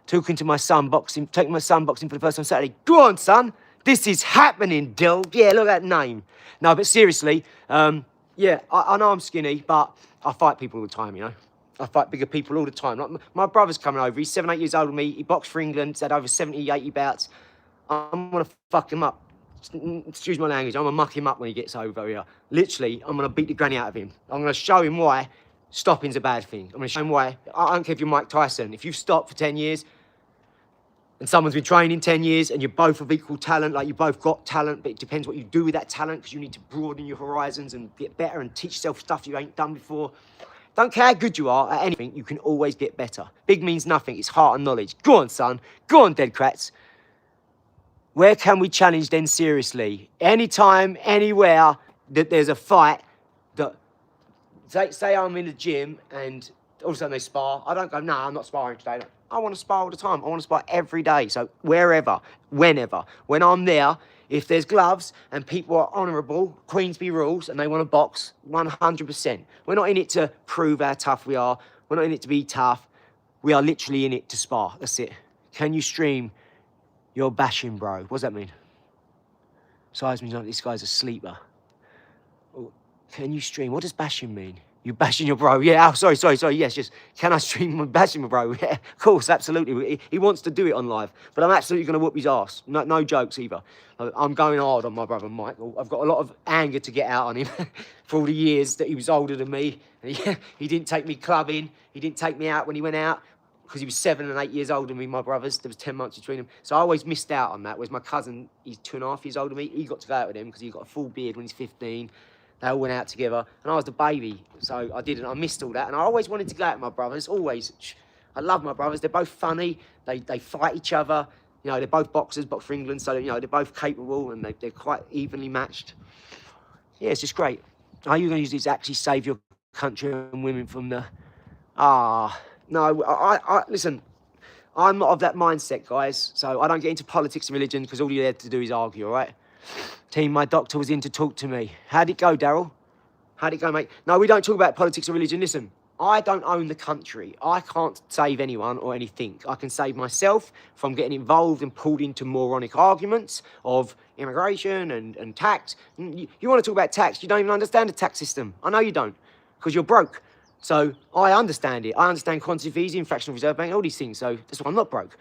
taking my son boxing for the first time Saturday, go on, son. This is happening, dog. Yeah, look at that name. No, but seriously, yeah, I know I'm skinny, but I fight people all the time, you know. I fight bigger people all the time. Like my brother's coming over. He's 7, 8 years older than me. He boxed for England. He's had over 70, 80 bouts. I'm going to fuck him up. Excuse my language. I'm going to muck him up when he gets over here. Literally, I'm going to beat the granny out of him. I'm going to show him why stopping's a bad thing. I'm going to show him why. I don't care if you're Mike Tyson. If you've stopped for 10 years and someone's been training 10 years and you're both of equal talent, like you both got talent, but it depends what you do with that talent because you need to broaden your horizons and get better and teach yourself stuff you ain't done before. Don't care how good you are at anything, you can always get better. Big means nothing, it's heart and knowledge. Go on, son. Go on, dead crats. Where can we challenge then seriously? Anytime, anywhere that there's a fight that, say I'm in the gym and all of a sudden they spar. I don't go, nah, I'm not sparring today. I want to spar all the time. I want to spar every day. So wherever, whenever. When I'm there, if there's gloves and people are honourable, Queensby rules, and they want to box, 100%. We're not in it to prove how tough we are. We're not in it to be tough. We are literally in it to spar. That's it. Can you stream your bashing, bro? What does that mean? Size means like this guy's a sleeper. Can you stream? What does bashing mean? You bashing your bro? Yeah, oh, sorry. Yes, just, can I stream bashing my bro? Yeah, of course, absolutely. He wants to do it on live, but I'm absolutely going to whoop his ass. No jokes either. I'm going hard on my brother Michael. I've got a lot of anger to get out on him for all the years that he was older than me. He didn't take me clubbing. He didn't take me out when he went out because he was 7 and 8 years older than me, my brothers. There was 10 months between them. So I always missed out on that. Whereas my cousin, he's 2.5 years older than me. He got to go out with him because he got a full beard when he's 15. They all went out together, and I was the baby, so I didn't. I missed all that, and I always wanted to go out with my brothers, always. I love my brothers. They're both funny. They fight each other. You know, they're both boxers, box for England, so, you know, they're both capable, and they're quite evenly matched. Yeah, it's just great. How are you going to use this to actually save your country and women from the... No, listen, I'm not of that mindset, guys, so I don't get into politics and religion, because all you're there to do is argue, all right? Team, my doctor was in to talk to me. How'd it go, Daryl? How'd it go, mate? No, we don't talk about politics or religion. Listen, I don't own the country. I can't save anyone or anything. I can save myself from getting involved and pulled into moronic arguments of immigration and tax. You want to talk about tax, you don't even understand the tax system. I know you don't, because you're broke. So I understand it. I understand quantity fees, fractional reserve bank, all these things. So that's why I'm not broke,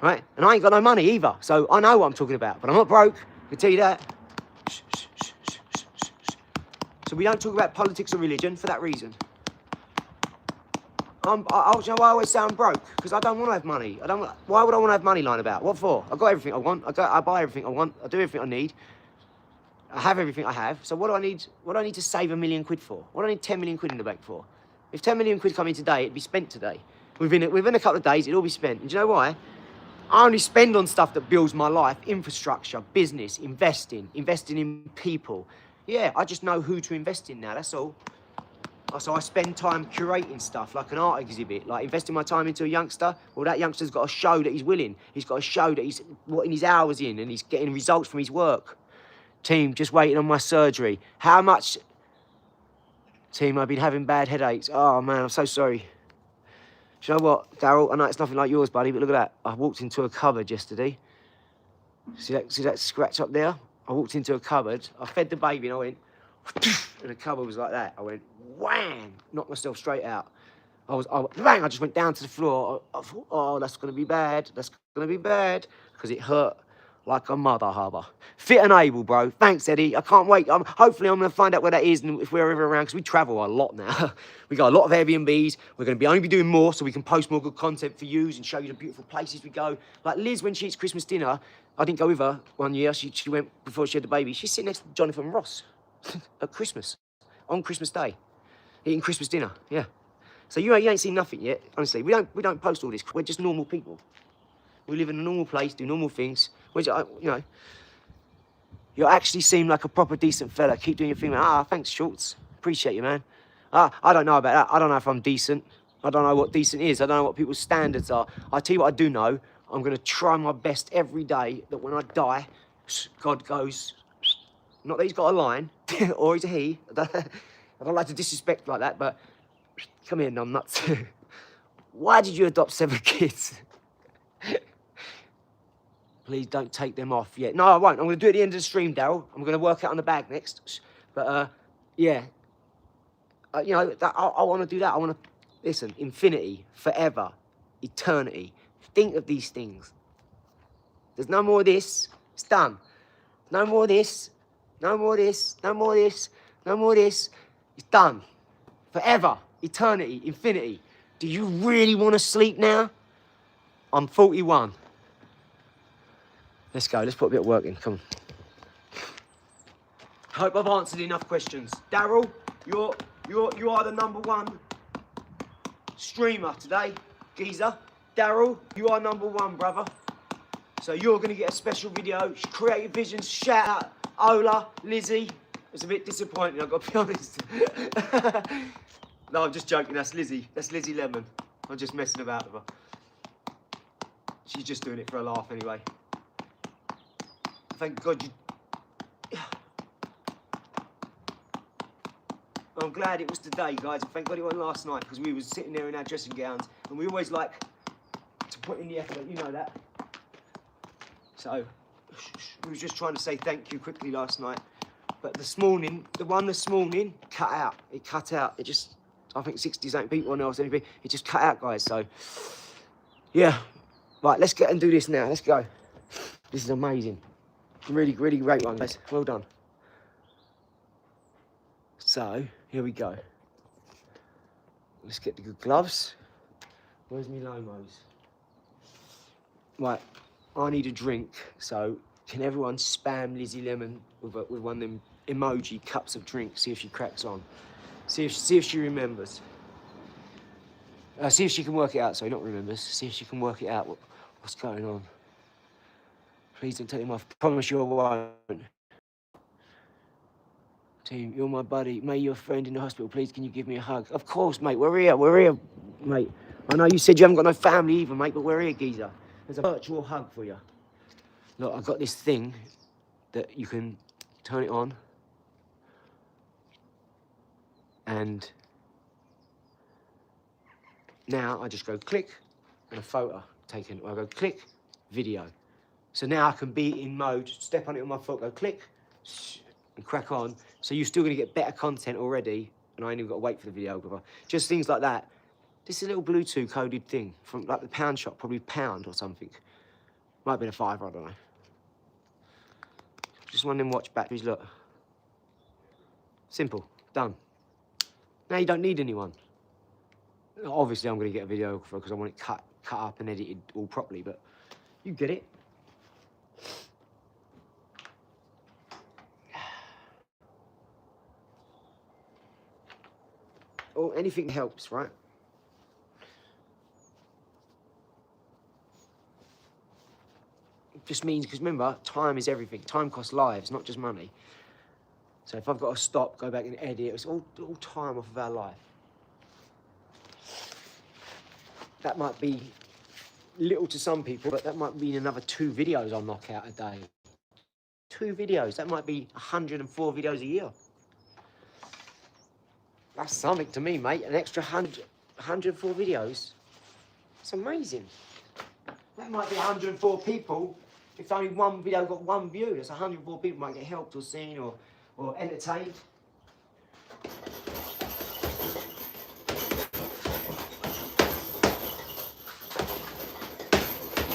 right? And I ain't got no money either. So I know what I'm talking about, but I'm not broke. I can tell you that. Shh, shh, shh. So we don't talk about politics or religion for that reason. You know why I always say I'm broke? Because I don't want to have money. Why would I want to have money lying about? What for? I've got everything I want. I buy everything I want. I do everything I need. I have everything I have. So what do I need? What do I need to save £1 million for? What do I need 10 million quid in the bank for? If 10 million quid come in today, it'd be spent today. Within a couple of days, it'd all be spent. And do you know why? I only spend on stuff that builds my life: infrastructure, business, investing in people. Yeah, I just know who to invest in now. That's all. So I spend time curating stuff like an art exhibit, like investing my time into a youngster. Well, that youngster's got to show that he's willing. He's got to show that he's putting his hours in and he's getting results from his work. Team, just waiting on my surgery. How much? Team, I've been having bad headaches. Oh, man, I'm so sorry. Do you know what, Daryl? I know it's nothing like yours, buddy, but look at that. I walked into a cupboard yesterday. See that scratch up there? I walked into a cupboard. I fed the baby and I went, and the cupboard was like that. I went, wham! Knocked myself straight out. Bang! I just went down to the floor. I thought, oh, that's going to be bad. That's going to be bad. Because it hurt like a mother hubber. Fit and able, bro. Thanks, Eddie. I can't wait. Hopefully, I'm going to find out where that is and if we're ever around, because we travel a lot now. We got a lot of Airbnbs. We're going to only be doing more so we can post more good content for you and show you the beautiful places we go. Like Liz, when she eats Christmas dinner, I didn't go with her one year. She went before she had the baby. She's sitting next to Jonathan Ross at Christmas, on Christmas Day, eating Christmas dinner. Yeah. So you ain't seen nothing yet. Honestly, we don't post all this. We're just normal people. We live in a normal place, do normal things. Which, you know, you actually seem like a proper decent fella. Keep doing your thing. Thanks, Schultz. Appreciate you, man. I don't know about that. I don't know if I'm decent. I don't know what decent is. I don't know what people's standards are. I tell you what I do know. I'm going to try my best every day that when I die, God goes, not that he's got a line, or he's a he. I don't like to disrespect like that, but come here, numbnuts. Why did you adopt 7 kids? Please don't take them off yet. No, I won't. I'm going to do it at the end of the stream, Daryl. I'm going to work out on the bag next. But, yeah. You know, I want to do that. I want to, listen, infinity, forever, eternity. Think of these things. There's no more of this. It's done. No more of this. No more of this. No more of this. No more of this. It's done. Forever, eternity, infinity. Do you really want to sleep now? I'm 41. Let's go. Let's put a bit of work in. Come on. Hope I've answered enough questions. Daryl, you are the #1 streamer today, geezer. Daryl, you are #1, brother. So you're going to get a special video. Creative Visions, shout out Ola, Lizzie. It's a bit disappointing, I've got to be honest. No, I'm just joking. That's Lizzie. That's Lizzie Lemon. I'm just messing about with her. She's just doing it for a laugh anyway. Thank God you... I'm glad it was today, guys. Thank God it wasn't last night, because we was sitting there in our dressing gowns, and we always like to put in the effort, you know that. So, we was just trying to say thank you quickly last night. But this morning, the one this morning, cut out. It cut out. It just, I think 60-something people on there or anything. It just cut out, guys. So, yeah. Right, let's get and do this now. Let's go. This is amazing. Really, really great one, guys. Well done. So, here we go. Let's get the good gloves. Where's me Lomos? Right, I need a drink. So, can everyone spam Lizzie Lemon with one of them emoji cups of drink? See if she cracks on. See if she remembers. See if she can work it out. Sorry, not remembers. See if she can work it out. What's going on? Please don't take them off. Promise you I won't. Team, you're my buddy. May your friend in the hospital, please can you give me a hug? Of course, mate. We're here, mate. I know you said you haven't got no family either, mate, but we're here, geezer. There's a virtual hug for you. Look, I've got this thing that you can turn it on. And now I just go click and a photo taken. Or I go click, video. So now I can be in mode, step on it with my foot, go click, and crack on. So you're still gonna get better content already, and I ain't even gotta wait for the videographer. Just things like that. This is a little Bluetooth coded thing from like the pound shop, probably £1 or something. Might have been a £5, I don't know. Just one of them watch batteries, look. Simple. done. Now you don't need anyone. Obviously, I'm going to get a videographer because I want it cut up and edited all properly, but you get it. Or anything helps, right? It just means, because remember, time is everything. Time costs lives, not just money. So if I've got to stop, go back and edit, it's all time off of our life. That might be little to some people, but that might mean another 2 videos I'll knock out a day. 2 videos, that might be 104 videos a year. That's something to me, mate. An extra 104 videos. It's amazing. That might be 104 people. If only one video got 1 view, that's 104 people might get helped or seen or entertained.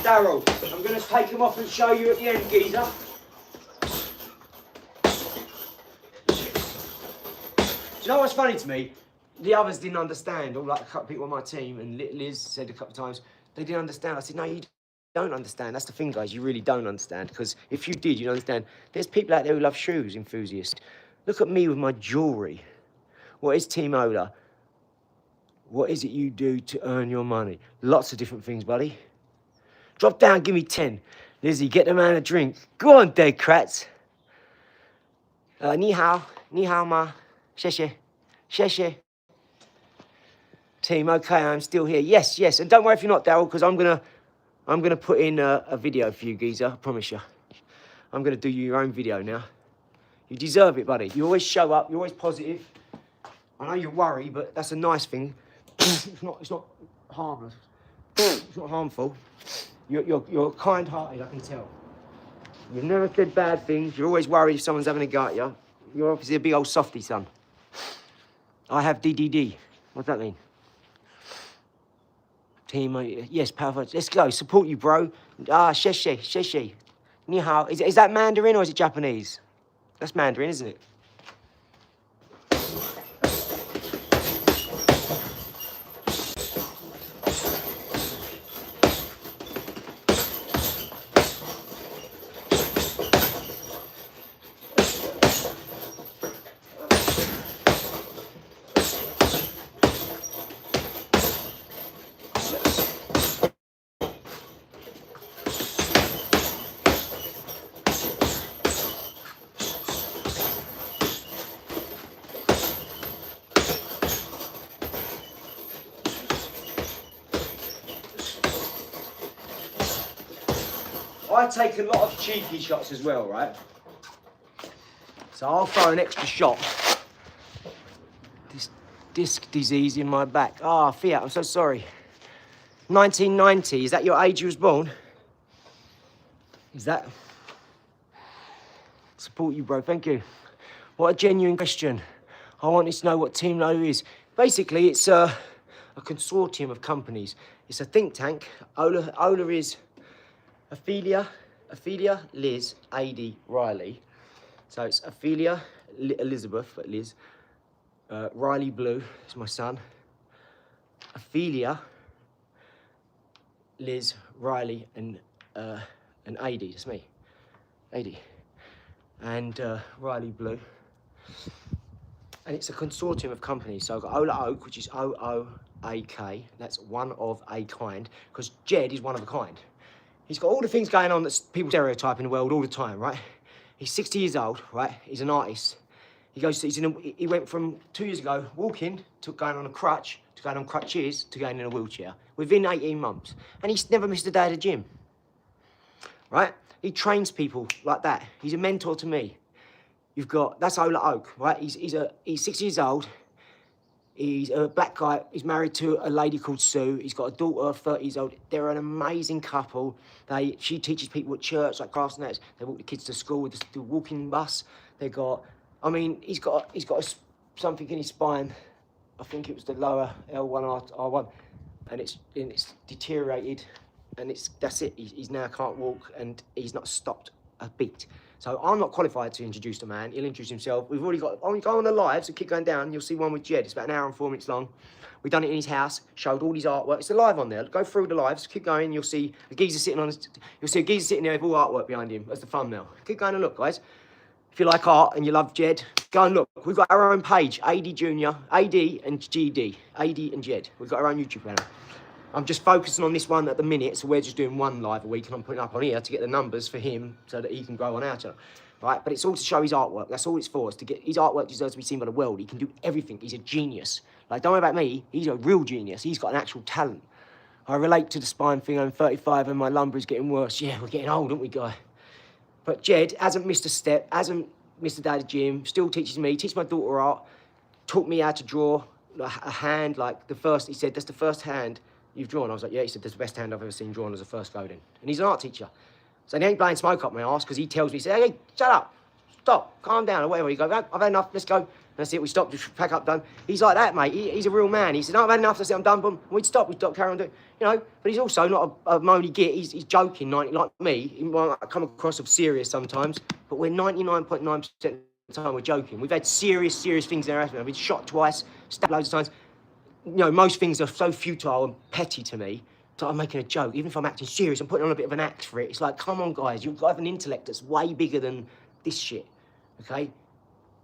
Daryl, I'm going to take him off and show you at the end, geezer. Do you know what's funny to me? The others didn't understand, or like a couple of people on my team, and Liz said a couple of times, they didn't understand. I said, no, you don't understand. That's the thing, guys, you really don't understand, because if you did, you'd understand. There's people out there who love shoes, enthusiasts. Look at me with my jewellery. What is Team OLAR? What is it you do to earn your money? Lots of different things, buddy. Drop down, give me 10. Lizzie, get the man a drink. Go on, dead crats. Ni hao ma. Sheshe. Sheshe. Team, okay, I'm still here. Yes, yes. And don't worry if you're not, Daryl, because I'm gonna put in a video for you, geezer. I promise you. I'm gonna do your own video now. You deserve it, buddy. You always show up. You're always positive. I know you worry, but that's a nice thing. It's not harmless. It's not harmful. You're kind-hearted, I can tell. You've never said bad things. You're always worried if someone's having a go at you. You're obviously a big old softy, son. I have DDD. What's that mean? Team, yes, powerhouse. Let's go. Support you, bro. Sheshe. Ni hao. Is that Mandarin or is it Japanese? That's Mandarin, isn't it? I take a lot of cheeky shots as well, right? So I'll throw an extra shot. This disc disease in my back. Ah, Fiat, I'm so sorry. 1990, is that your age you was born? Is that? Support you, bro, thank you. What a genuine question. I wanted to know what Team OLAR is. Basically, it's a consortium of companies. It's a think tank. OLAR is Ophelia, Liz, AD, Riley. So it's Ophelia, Elizabeth, but Liz. Riley Blue is my son. Ophelia, Liz, Riley, and AD, that's me. AD. And Riley Blue. And it's a consortium of companies. So I've got OLAR Oak, which is OOAK. That's one of a kind, because Jed is one of a kind. He's got all the things going on that people stereotype in the world all the time, right? He's 60 years old, right? He's an artist. He went from 2 years ago walking to going on a crutch, to going on crutches, to going in a wheelchair within 18 months. And he's never missed a day at the gym, right? He trains people like that. He's a mentor to me. That's OLAR Oak, right? He's 60 years old. He's a black guy. He's married to a lady called Sue. He's got a daughter, 30 years old. They're an amazing couple. She teaches people at church, like class and that. They walk the kids to school with the walking bus. He's got something in his spine. I think it was the lower L1, R1, and it's deteriorated, and that's it. He's now can't walk, and he's not stopped a beat. So I'm not qualified to introduce the man. He'll introduce himself. We've already got, go on the lives, so keep going down. You'll see one with Jed. It's about an hour and 4 minutes long. We've done it in his house, showed all his artwork. It's a live on there. Go through the lives, keep going. You'll see a geezer sitting on, you'll see a geezer sitting there with all artwork behind him. That's the thumbnail. Keep going and look, guys. If you like art and you love Jed, go and look. We've got our own page, AD Junior, AD and GD, AD and Jed. We've got our own YouTube channel. I'm just focusing on this one at the minute, so we're just doing one live a week, and I'm putting up on here to get the numbers for him so that he can grow on our channel. Right, but it's all to show his artwork. That's all it's for. It's to get his artwork deserves to be seen by the world. He can do everything. He's a genius. Like, don't worry about me. He's a real genius. He's got an actual talent. I relate to the spine thing. I'm 35 and my lumbar is getting worse. Yeah, we're getting old, aren't we, guy? But Jed hasn't missed a step, hasn't missed a day at the gym, still teaches me, teaches my daughter art, taught me how to draw a hand, like the first, he said, that's the first hand you've drawn. I was like, yeah, he said, that's the best hand I've ever seen drawn as a first go then. And he's an art teacher. So he ain't blowing smoke up my arse because he tells me, he said, hey, shut up, stop, calm down, or whatever. You go, I've had enough, let's go. And that's it, we stopped, just pack up, done. He's like that, mate. He's a real man. He said, no, I've had enough, that's it, I'm done, boom. We'd stop, carry on doing, you know. But he's also not a moany git. He's joking, like me. He might come across as serious sometimes, but we're 99.9% of the time we're joking. We've had serious things in our life. I've been shot twice, stabbed loads of times. You know, most things are so futile and petty to me that I'm making a joke. Even if I'm acting serious, I'm putting on a bit of an act for it. It's like, come on, guys, you've got to have an intellect that's way bigger than this shit, okay?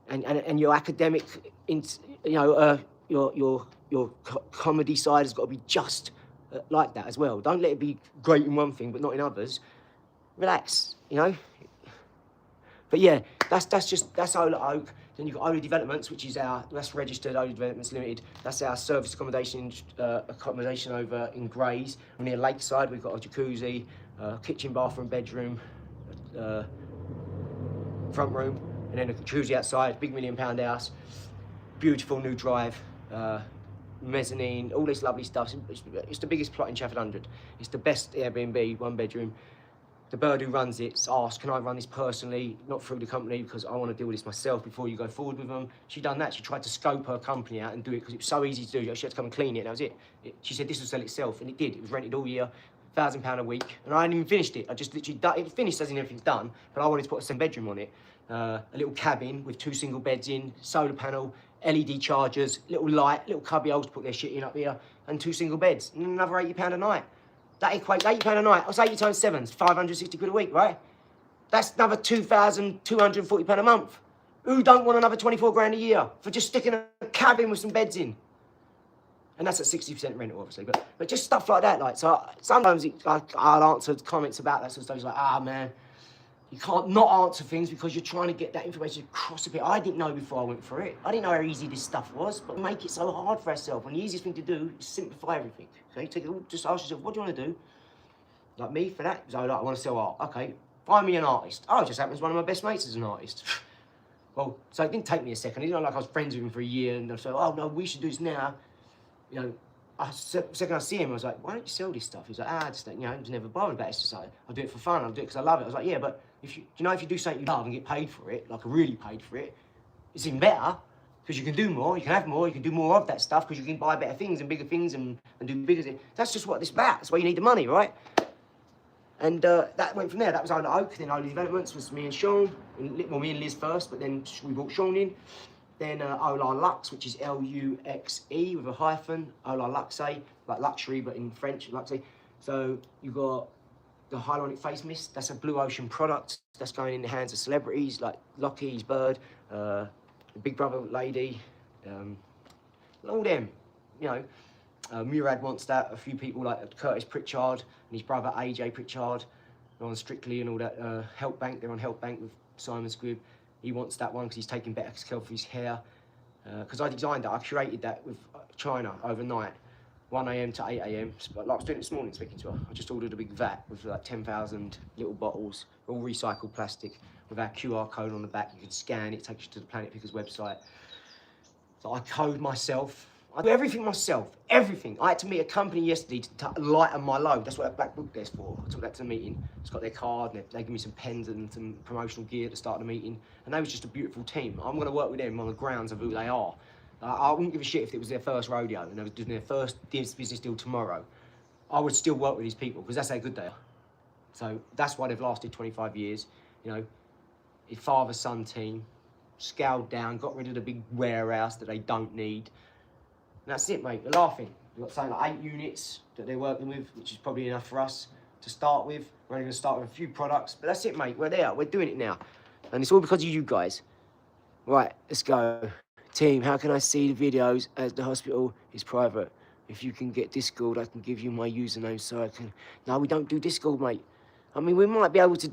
And your academic, your comedy side has got to be just like that as well. Don't let it be great in one thing but not in others. Relax, you know. But yeah, that's OLAR Oak. Then you've got OLAR Developments, which is that's registered OLAR Developments Limited. That's our service accommodation over in Grays. We're near Lakeside. We've got a jacuzzi, kitchen, bathroom, bedroom, front room, and then a jacuzzi outside. Big £1 million house, beautiful new drive, mezzanine, all this lovely stuff. It's the biggest plot in Chafford 100. It's the best Airbnb, 1 bedroom. The bird who runs it's asked, can I run this personally, not through the company, because I want to deal with this myself before you go forward with them. She done that. She tried to scope her company out and do it because it was so easy to do. She had to come and clean it, and that was it. She said this will sell itself, and it did. It was rented all year, £1,000 a week, and I hadn't even finished it. I just literally it finished as in everything's done, but I wanted to put a second bedroom on it. A little cabin with 2 single beds in, solar panel, LED chargers, little light, little cubby holes to put their shit in up here, and 2 single beds, and another £80 a night. That equates £80 a night. That's 80 times 7, it's 560 quid a week, right? That's another £2,240 a month. Who don't want another 24 grand a year for just sticking a cabin with some beds in? And that's at 60% rental, obviously. But just stuff like that, like, so sometimes I'll answer comments about that sort of stuff. It's like, man, you can't not answer things because you're trying to get that information across a bit. I didn't know before I went through it. I didn't know how easy this stuff was, but make it so hard for ourselves. And the easiest thing to do is simplify everything. Okay, just ask yourself, what do you want to do? Like me, for that, so like, I want to sell art. Okay, find me an artist. Oh, it just happens one of my best mates is an artist. Well, so it didn't take me a second. It's not like I was friends with him for a year and I said, oh no, we should do this now. You know, second I see him, I was like, why don't you sell this stuff? He's like, I just, you know, I was never bothered about it. It's just like, I'll do it for fun, I'll do it because I love it. I was like, yeah, but if you do something you love and get paid for it, like really paid for it, it's even better because you can do more, you can have more, you can do more of that stuff because you can buy better things and bigger things and do bigger things. That's just what it's about. That's why you need the money, right? And that went from there. That was OLAR Oak. Then OLAR Developments was me and Sean. Well, me and Liz first, but then we brought Sean in. Then OLAR Luxe, which is L-U-X-E with a hyphen. OLAR Luxe, like luxury, but in French, Luxe. So you've got the hyaluronic face mist. That's a Blue Ocean product. That's going in the hands of celebrities like Lockie's Bird, the Big Brother lady, all them, you know. Murad wants that. A few people like Curtis Pritchard and his brother AJ Pritchard, they're on Strictly and all that. Help Bank, they're on Help Bank with Simon Squibb. He wants that one because he's taking better care of his hair. Because I designed that, I curated that with China overnight, 1 AM to 8 AM. Like I was doing it this morning, speaking to her. I just ordered a big vat with like 10,000 little bottles, all recycled plastic, with our QR code on the back. You can scan it, takes you to the Planet Pickers website. So I code myself. I do everything myself, everything. I had to meet a company yesterday to lighten my load. That's what that black book there's for. I took that to the meeting. It's got their card, and they give me some pens and some promotional gear to start the meeting. And they was just a beautiful team. I'm gonna work with them on the grounds of who they are. I wouldn't give a shit if it was their first rodeo and they were doing their first business deal tomorrow. I would still work with these people because that's how good they are. So that's why they've lasted 25 years, you know. his father-son team, scaled down, got rid of the big warehouse that they don't need. And that's it, mate. They're laughing. We've got something like 8 units that they're working with, which is probably enough for us to start with. We're only going to start with a few products, but that's it, mate. We're there. We're doing it now. And it's all because of you guys. Right, let's go. Team, how can I see the videos as the hospital is private? If you can get Discord, I can give you my username so I can... No, we don't do Discord, mate. I mean, we might be able to...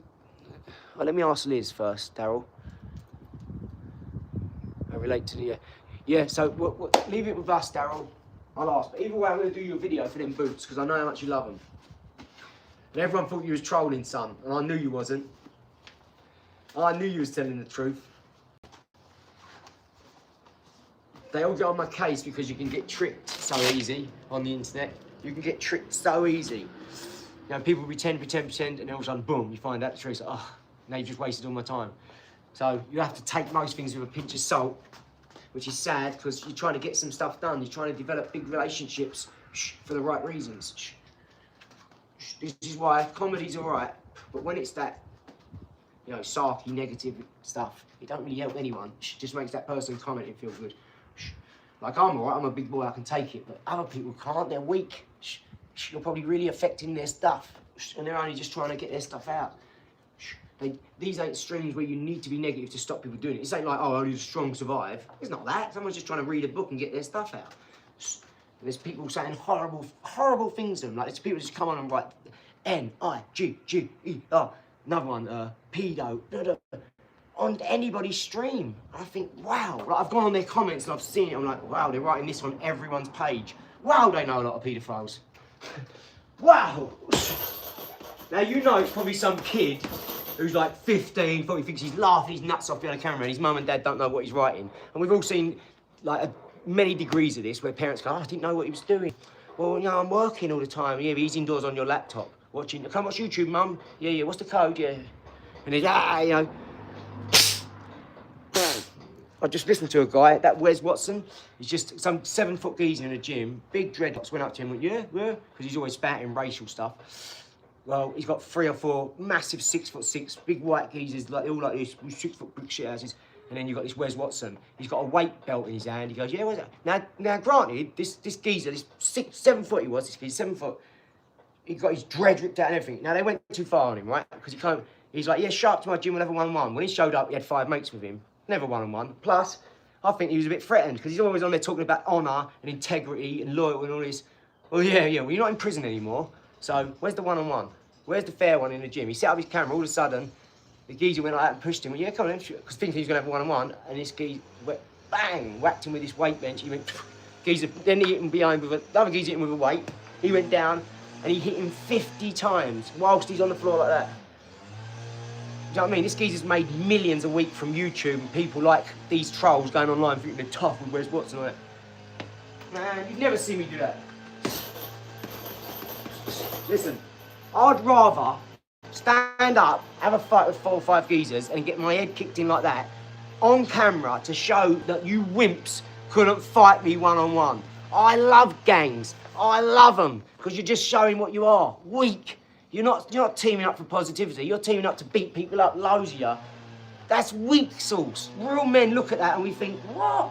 Well, let me ask Liz first, Daryl. I relate to the... Yeah, so leave it with us, Daryl. I'll ask. But either way, I'm going to do you a video for them boots because I know how much you love them. And everyone thought you was trolling, son. And I knew you wasn't. I knew you was telling the truth. They all get on my case because you can get tricked so easy on the internet. You can get tricked so easy. You know, people pretend, and then all of a sudden, boom, you find out the truth. Oh, now you've just wasted all my time. So you have to take most things with a pinch of salt, which is sad because you're trying to get some stuff done. You're trying to develop big relationships for the right reasons. This is why comedy's all right, but when it's that, you know, sarky, negative stuff, it don't really help anyone. It just makes that person commenting feel good. Like, I'm all right, I'm a big boy, I can take it, but other people can't, they're weak. You're probably really affecting their stuff, and they're only just trying to get their stuff out. These ain't streams where you need to be negative to stop people doing it. This ain't like, oh, only the strong survive. It's not that. Someone's just trying to read a book and get their stuff out. And there's people saying horrible, horrible things to them. Like, there's people just come on and write N-I-G-G-E-R. Another one, pedo, on anybody's stream. I think, wow. Like, I've gone on their comments and I've seen it. I'm like, wow, they're writing this on everyone's page. Wow, they know a lot of paedophiles. Wow. Now, you know it's probably some kid who's like 15, thought he thinks he's laughing his nuts off behind the camera and his mum and dad don't know what he's writing. And we've all seen like many degrees of this where parents go, oh, I didn't know what he was doing. Well, you know, I'm working all the time. Yeah, but he's indoors on your laptop watching. Come watch YouTube, mum. Yeah, what's the code? Yeah. And he's, you know. I just listened to a guy, that Wes Watson. He's just some 7-foot geezer in a gym, big dreadlocks, went up to him and went, yeah, because he's always spouting racial stuff. Well, he's got 3 or 4 massive 6'6", big white geezers, like all like this, 6-foot brick shit houses. And then you've got this Wes Watson. He's got a weight belt in his hand. He goes, yeah, what's that? Now, granted, this geezer, this 7 foot he was, this geezer, 7 foot, he got his dread ripped out and everything. Now, they went too far on him, right? Because he's like, yeah, show up to my gym, we'll have a one-on-one. When he showed up, he had 5 mates with him. Never one-on-one. Plus, I think he was a bit threatened because he's always on there talking about honour and integrity and loyalty and all this. Well, yeah, well, you're not in prison anymore. So, where's the one-on-one? Where's the fair one in the gym? He set up his camera, all of a sudden, the geezer went like that and pushed him. Well, yeah, come on, because thinking he was going to have a one-on-one, and this geezer went, bang, whacked him with this weight bench. He went, geezer, then he hit him behind with the other geezer hit him with a weight. He went down, and he hit him 50 times whilst he's on the floor like that. Do you know what I mean? This geezer's made millions a week from YouTube and people like these trolls going online thinking they're tough with Wes Watson and all that. Man, you've never seen me do that. Listen, I'd rather stand up, have a fight with 4 or 5 geezers and get my head kicked in like that on camera to show that you wimps couldn't fight me one-on-one. I love gangs. I love them because you're just showing what you are. Weak. You're not teaming up for positivity. You're teaming up to beat people up, loads of you. That's weak sauce. Real men look at that and we think, what?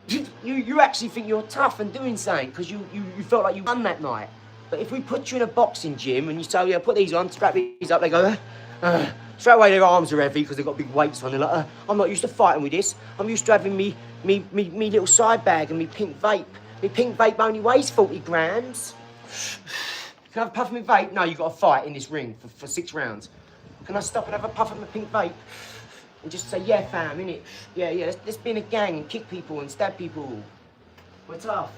You actually think you're tough and doing something because you felt like you won that night. But if we put you in a boxing gym and you say, yeah, put these on, strap these up, they go, straight away their arms are heavy because they've got big weights on. They're like, I'm not used to fighting with this. I'm used to having me little side bag and me pink vape. Me pink vape only weighs 40 grams. Can I have a puff of my vape? No, you've got to fight in this ring for 6 rounds. Can I stop and have a puff of my pink vape? And just say, yeah, fam, innit? Yeah, let's be in a gang and kick people and stab people. We're tough.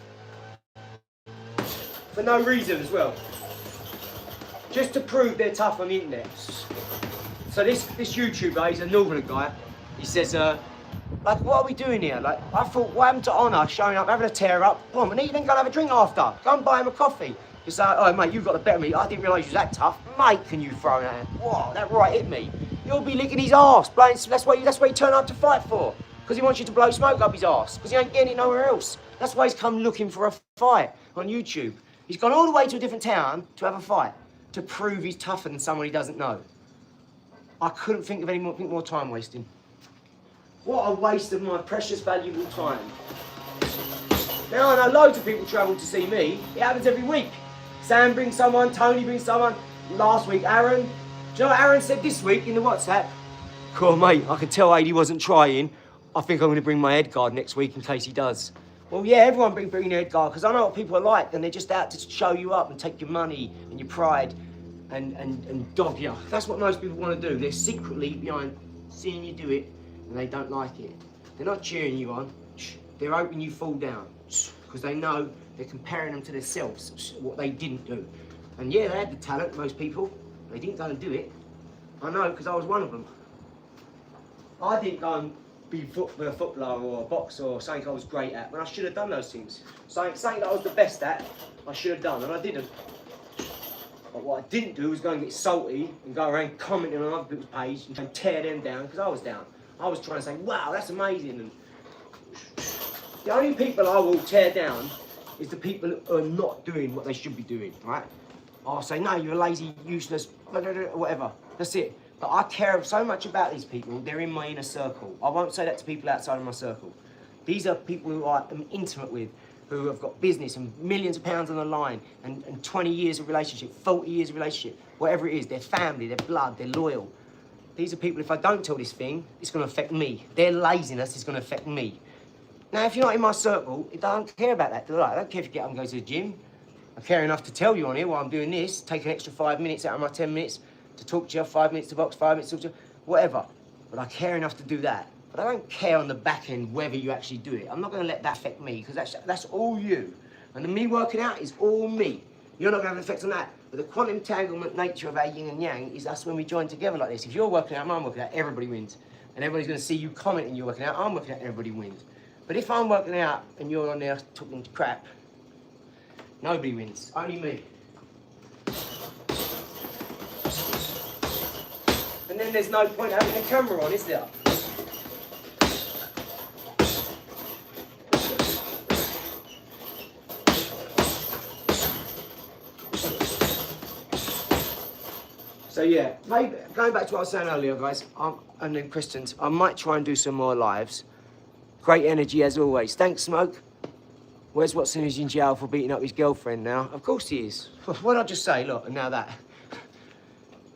For no reason as well. Just to prove they're tough on the internet. So this YouTuber, he's a northern guy. He says, like, what are we doing here? Like, I thought, what happened to honour? Showing up, having a tear up, boom, and then go and have a drink after. Go and buy him a coffee. He's like, oh, mate, you've got the better of me. I didn't realise you was that tough. Mate, can you throw that? Whoa, that right hit me. You'll be licking his arse. That's what he turned up to fight for. Because he wants you to blow smoke up his arse. Because he ain't getting it nowhere else. That's why he's come looking for a fight on YouTube. He's gone all the way to a different town to have a fight. To prove he's tougher than someone he doesn't know. I couldn't think of anything more time wasting. What a waste of my precious, valuable time. Now I know loads of people travel to see me. It happens every week. Sam brings someone, Tony brings someone. Last week, Aaron. Do you know what Aaron said this week in the WhatsApp? Cool, mate, I could tell Adi wasn't trying. I think I'm going to bring my head guard next week in case he does. Well, yeah, everyone bring their head guard, because I know what people are like, and they're just out to show you up and take your money and your pride and dog you. That's what most people want to do. They're secretly behind seeing you do it, and they don't like it. They're not cheering you on. They're hoping you fall down, because they know they're comparing them to themselves, what they didn't do. And yeah, they had the talent, most people. They didn't go and do it. I know, because I was one of them. I didn't go and be a footballer or a boxer or something I was great at, when I should have done those things. Something that I was the best at, I should have done, and I didn't. But what I didn't do was go and get salty and go around commenting on other people's page and tear them down, because I was down. I was trying to say, wow, that's amazing. And the only people I will tear down is the people who are not doing what they should be doing, right? I'll say, no, you're lazy, useless, whatever. That's it. But I care so much about these people, they're in my inner circle. I won't say that to people outside of my circle. These are people who I am intimate with, who have got business and millions of pounds on the line, and 20 years of relationship, 40 years of relationship, whatever it is, their family, their blood, they're loyal. These are people, if I don't tell this thing, it's going to affect me. Their laziness is going to affect me. Now, if you're not in my circle, I don't care about that, do I? I don't care if you get up and go to the gym. I care enough to tell you on here while I'm doing this, take an extra 5 minutes out of my 10 minutes to talk to you, 5 minutes to box, 5 minutes to talk to you, whatever. But I care enough to do that. But I don't care on the back end whether you actually do it. I'm not going to let that affect me, because that's all you. And the me working out is all me. You're not going to have an effect on that. But the quantum entanglement nature of our yin and yang is that's when we join together like this. If you're working out and I'm working out, everybody wins. And everybody's going to see you commenting you're working out, I'm working out, everybody wins. But if I'm working out and you're on there talking crap, nobody wins, only me. And then there's no point having a camera on, is there? So yeah, maybe going back to what I was saying earlier, guys, and then Christians, I might try and do some more lives. Great energy as always. Thanks, Smoke. Where's Watson, who's in jail for beating up his girlfriend now? Of course he is. What did I just say? Look, and now that.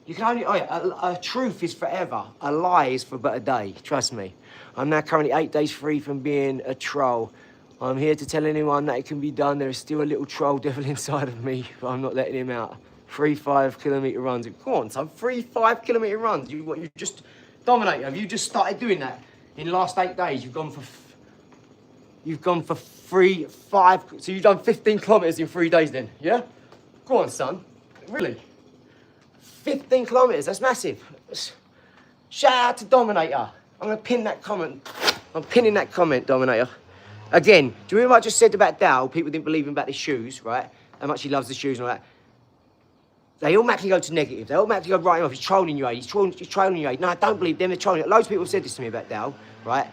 You can only, a truth is forever. A lie is for but a day, trust me. I'm now currently 8 days free from being a troll. I'm here to tell anyone that it can be done. There is still a little troll devil inside of me, but I'm not letting him out. 3 5-kilometre runs. Go on, son. 3 5-kilometre runs. You just dominate. Have you just started doing that in the last 8 days? You've gone for 3 5. So you've done 15 kilometres in 3 days, then? Yeah. Go on, son. Really? 15 kilometres. That's massive. Shout out to Dominator. I'm gonna pin that comment. I'm pinning that comment, Dominator. Again, do you remember what I just said about Dal? People didn't believe him about his shoes, right? How much he loves the shoes and all that. They automatically go to negative. They automatically go right off. He's trolling you, He's trolling you, No, I don't believe them. They're trolling you. Loads of people have said this to me about Dal, right?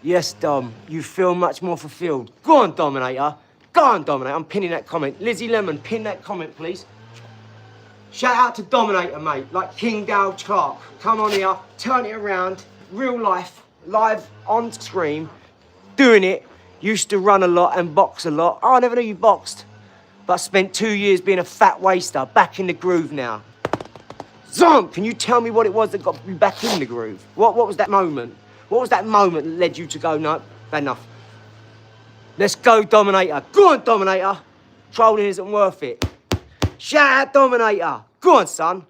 Yes, Dom, you feel much more fulfilled. Go on, Dominator. Go on, Dominator. I'm pinning that comment. Lizzie Lemon, pin that comment, please. Shout out to Dominator, mate. Like King Dal Clark. Come on here, turn it around. Real life, live on screen, doing it. Used to run a lot and box a lot. Oh, I never knew you boxed. But I spent 2 years being a fat waster. Back in the groove now. Zomp! Can you tell me what it was that got me back in the groove? What was that moment? What was that moment that led you to go, no, bad enough. Let's go, Dominator. Go on, Dominator. Trolling isn't worth it. Shout out, Dominator. Go on, son.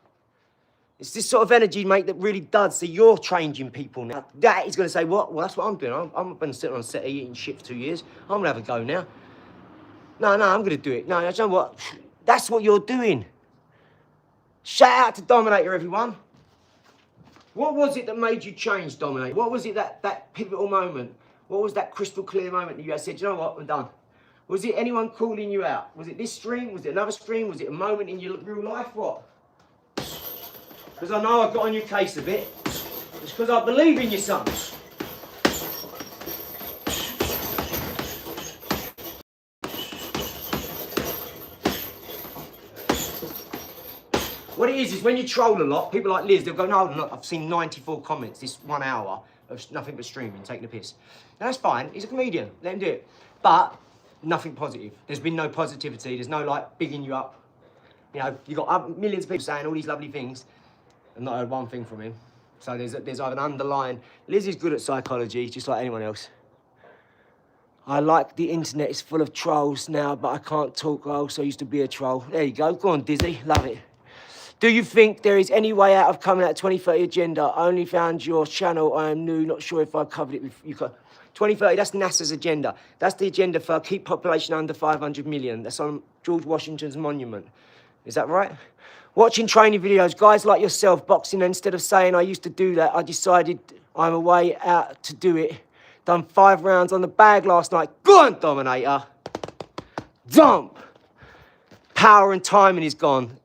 It's this sort of energy, mate, that really does. See, you're changing people now. That is going to say, what? Well, that's what I'm doing. I've been sitting on set eating shit for 2 years. I'm going to have a go now. No, I'm going to do it. No, you know what? That's what you're doing. Shout out to Dominator, everyone. What was it that made you change, Dominator? What was it that pivotal moment? What was that crystal clear moment that you said, you know what, I'm done? Was it anyone calling you out? Was it this stream? Was it another stream? Was it a moment in your real life? What? Because I know I've got on your case a bit. It's because I believe in you, son. What it is when you troll a lot, people like Liz, they'll go, no, look, I've seen 94 comments this 1 hour of nothing but streaming, taking a piss. And that's fine, he's a comedian, let him do it. But nothing positive. There's been no positivity, there's no like bigging you up. You know, you got millions of people saying all these lovely things and not heard one thing from him. So there's either an underlying, Liz is good at psychology, just like anyone else. I like the internet, it's full of trolls now, but I can't talk, I also used to be a troll. There you go, go on Dizzy, love it. Do you think there is any way out of coming at 2030 agenda? I only found your channel, I am new, not sure if I covered it with you. 2030, that's NASA's agenda. That's the agenda for keep population under 500 million. That's on George Washington's monument. Is that right? Watching training videos, guys like yourself, boxing, instead of saying I used to do that, I decided I'm a way out to do it. Done 5 rounds on the bag last night. Go on, Dominator. Dump. Power and timing is gone.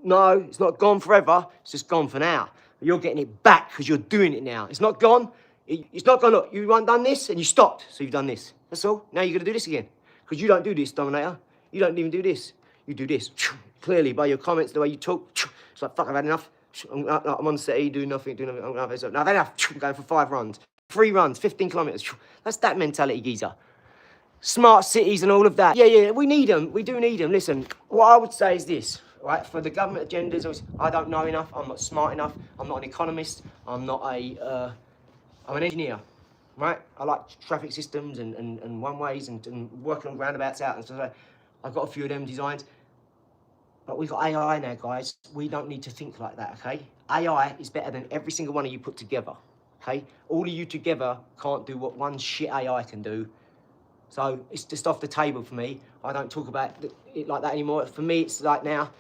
No, it's not gone forever. It's just gone for now. You're getting it back because you're doing it now. It's not gone. It's not gone. Look, you haven't done this and you stopped, so you've done this. That's all. Now you're going to do this again because you don't do this, Dominator. You don't even do this. You do this. Clearly, by your comments, the way you talk, it's like, fuck, I've had enough. I'm on set, do nothing. No, I've had enough. I'm going for 5 runs. 3 runs, 15 kilometres. That's that mentality, geezer. Smart cities and all of that. Yeah, we need them. We do need them. Listen, what I would say is this, right? For the government agendas, I don't know enough. I'm not smart enough. I'm not an economist. I'm not a, I'm an engineer, right? I like traffic systems and one-ways and working on roundabouts out and stuff. I've got a few of them designs. But we've got AI now, guys. We don't need to think like that, okay? AI is better than every single one of you put together, okay? All of you together can't do what one shit AI can do. So it's just off the table for me. I don't talk about it like that anymore. For me, it's like now,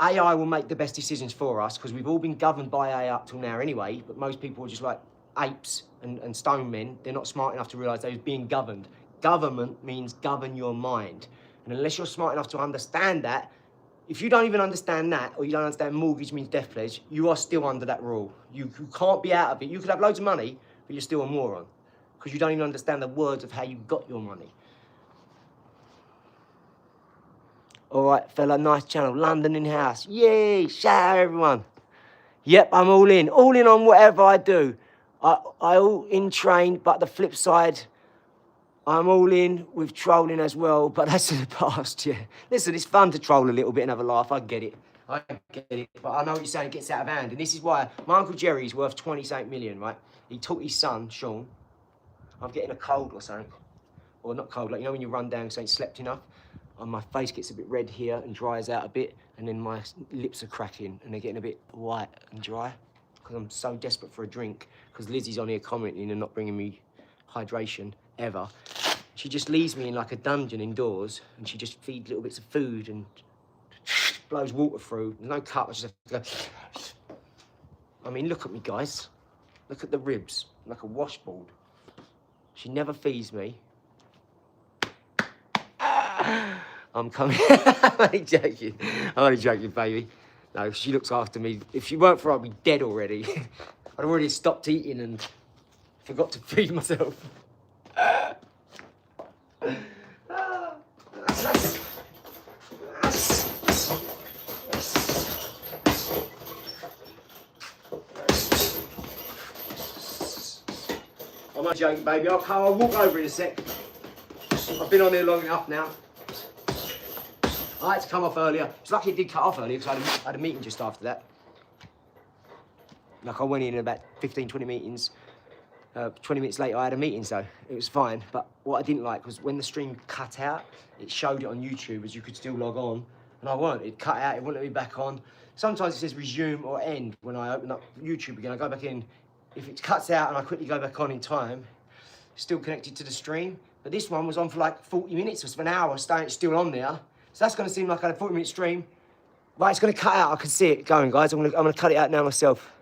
AI will make the best decisions for us because we've all been governed by AI up till now anyway, but most people are just like apes and stone men. They're not smart enough to realise they're being governed. Government means govern your mind. And unless you're smart enough to understand that, if you don't even understand that, or you don't understand mortgage means death pledge, you are still under that rule. You can't be out of it. You could have loads of money, but you're still a moron. Because you don't even understand the words of how you got your money. All right, fella, nice channel. London in house. Yay, shout out everyone. Yep, I'm all in on whatever I do. I all in train, but the flip side, I'm all in with trolling as well, but that's in the past, yeah. Listen, it's fun to troll a little bit and have a laugh, I get it. But I know what you're saying, it gets out of hand. And this is why my Uncle Jerry's worth 28 million, right? He taught his son, Sean, I'm getting a cold or something. Or not cold, like, you know when you run down because I ain't slept enough? And my face gets a bit red here and dries out a bit, and then my lips are cracking and they're getting a bit white and dry because I'm so desperate for a drink because Lizzie's on here commenting and not bringing me hydration ever. She just leaves me in like a dungeon indoors and she just feeds little bits of food and blows water through. There's no cup, I just have to go. I mean, look at me, guys. Look at the ribs, like a washboard. She never feeds me. I'm coming. I'm only joking. I'm only joking, baby. No, she looks after me. If she weren't for her, I'd be dead already. I'd already stopped eating and forgot to feed myself. I'm not joking, baby. I'll walk over in a sec. I've been on here long enough now. I had to come off earlier. It's lucky it did cut off earlier because I had a meeting just after that. Like I went in about 15, 20 meetings. 20 minutes later, I had a meeting, so it was fine. But what I didn't like was when the stream cut out, it showed it on YouTube as you could still log on, and I weren't. It cut out, it wouldn't let me back on. Sometimes it says resume or end when I open up YouTube again. I go back in. If it cuts out and I quickly go back on in time, it's still connected to the stream. But this one was on for like 40 minutes, or an hour, staying still on there. So that's going to seem like I had a 40-minute stream. Right, it's going to cut out. I can see it going, guys. I'm going to cut it out now myself.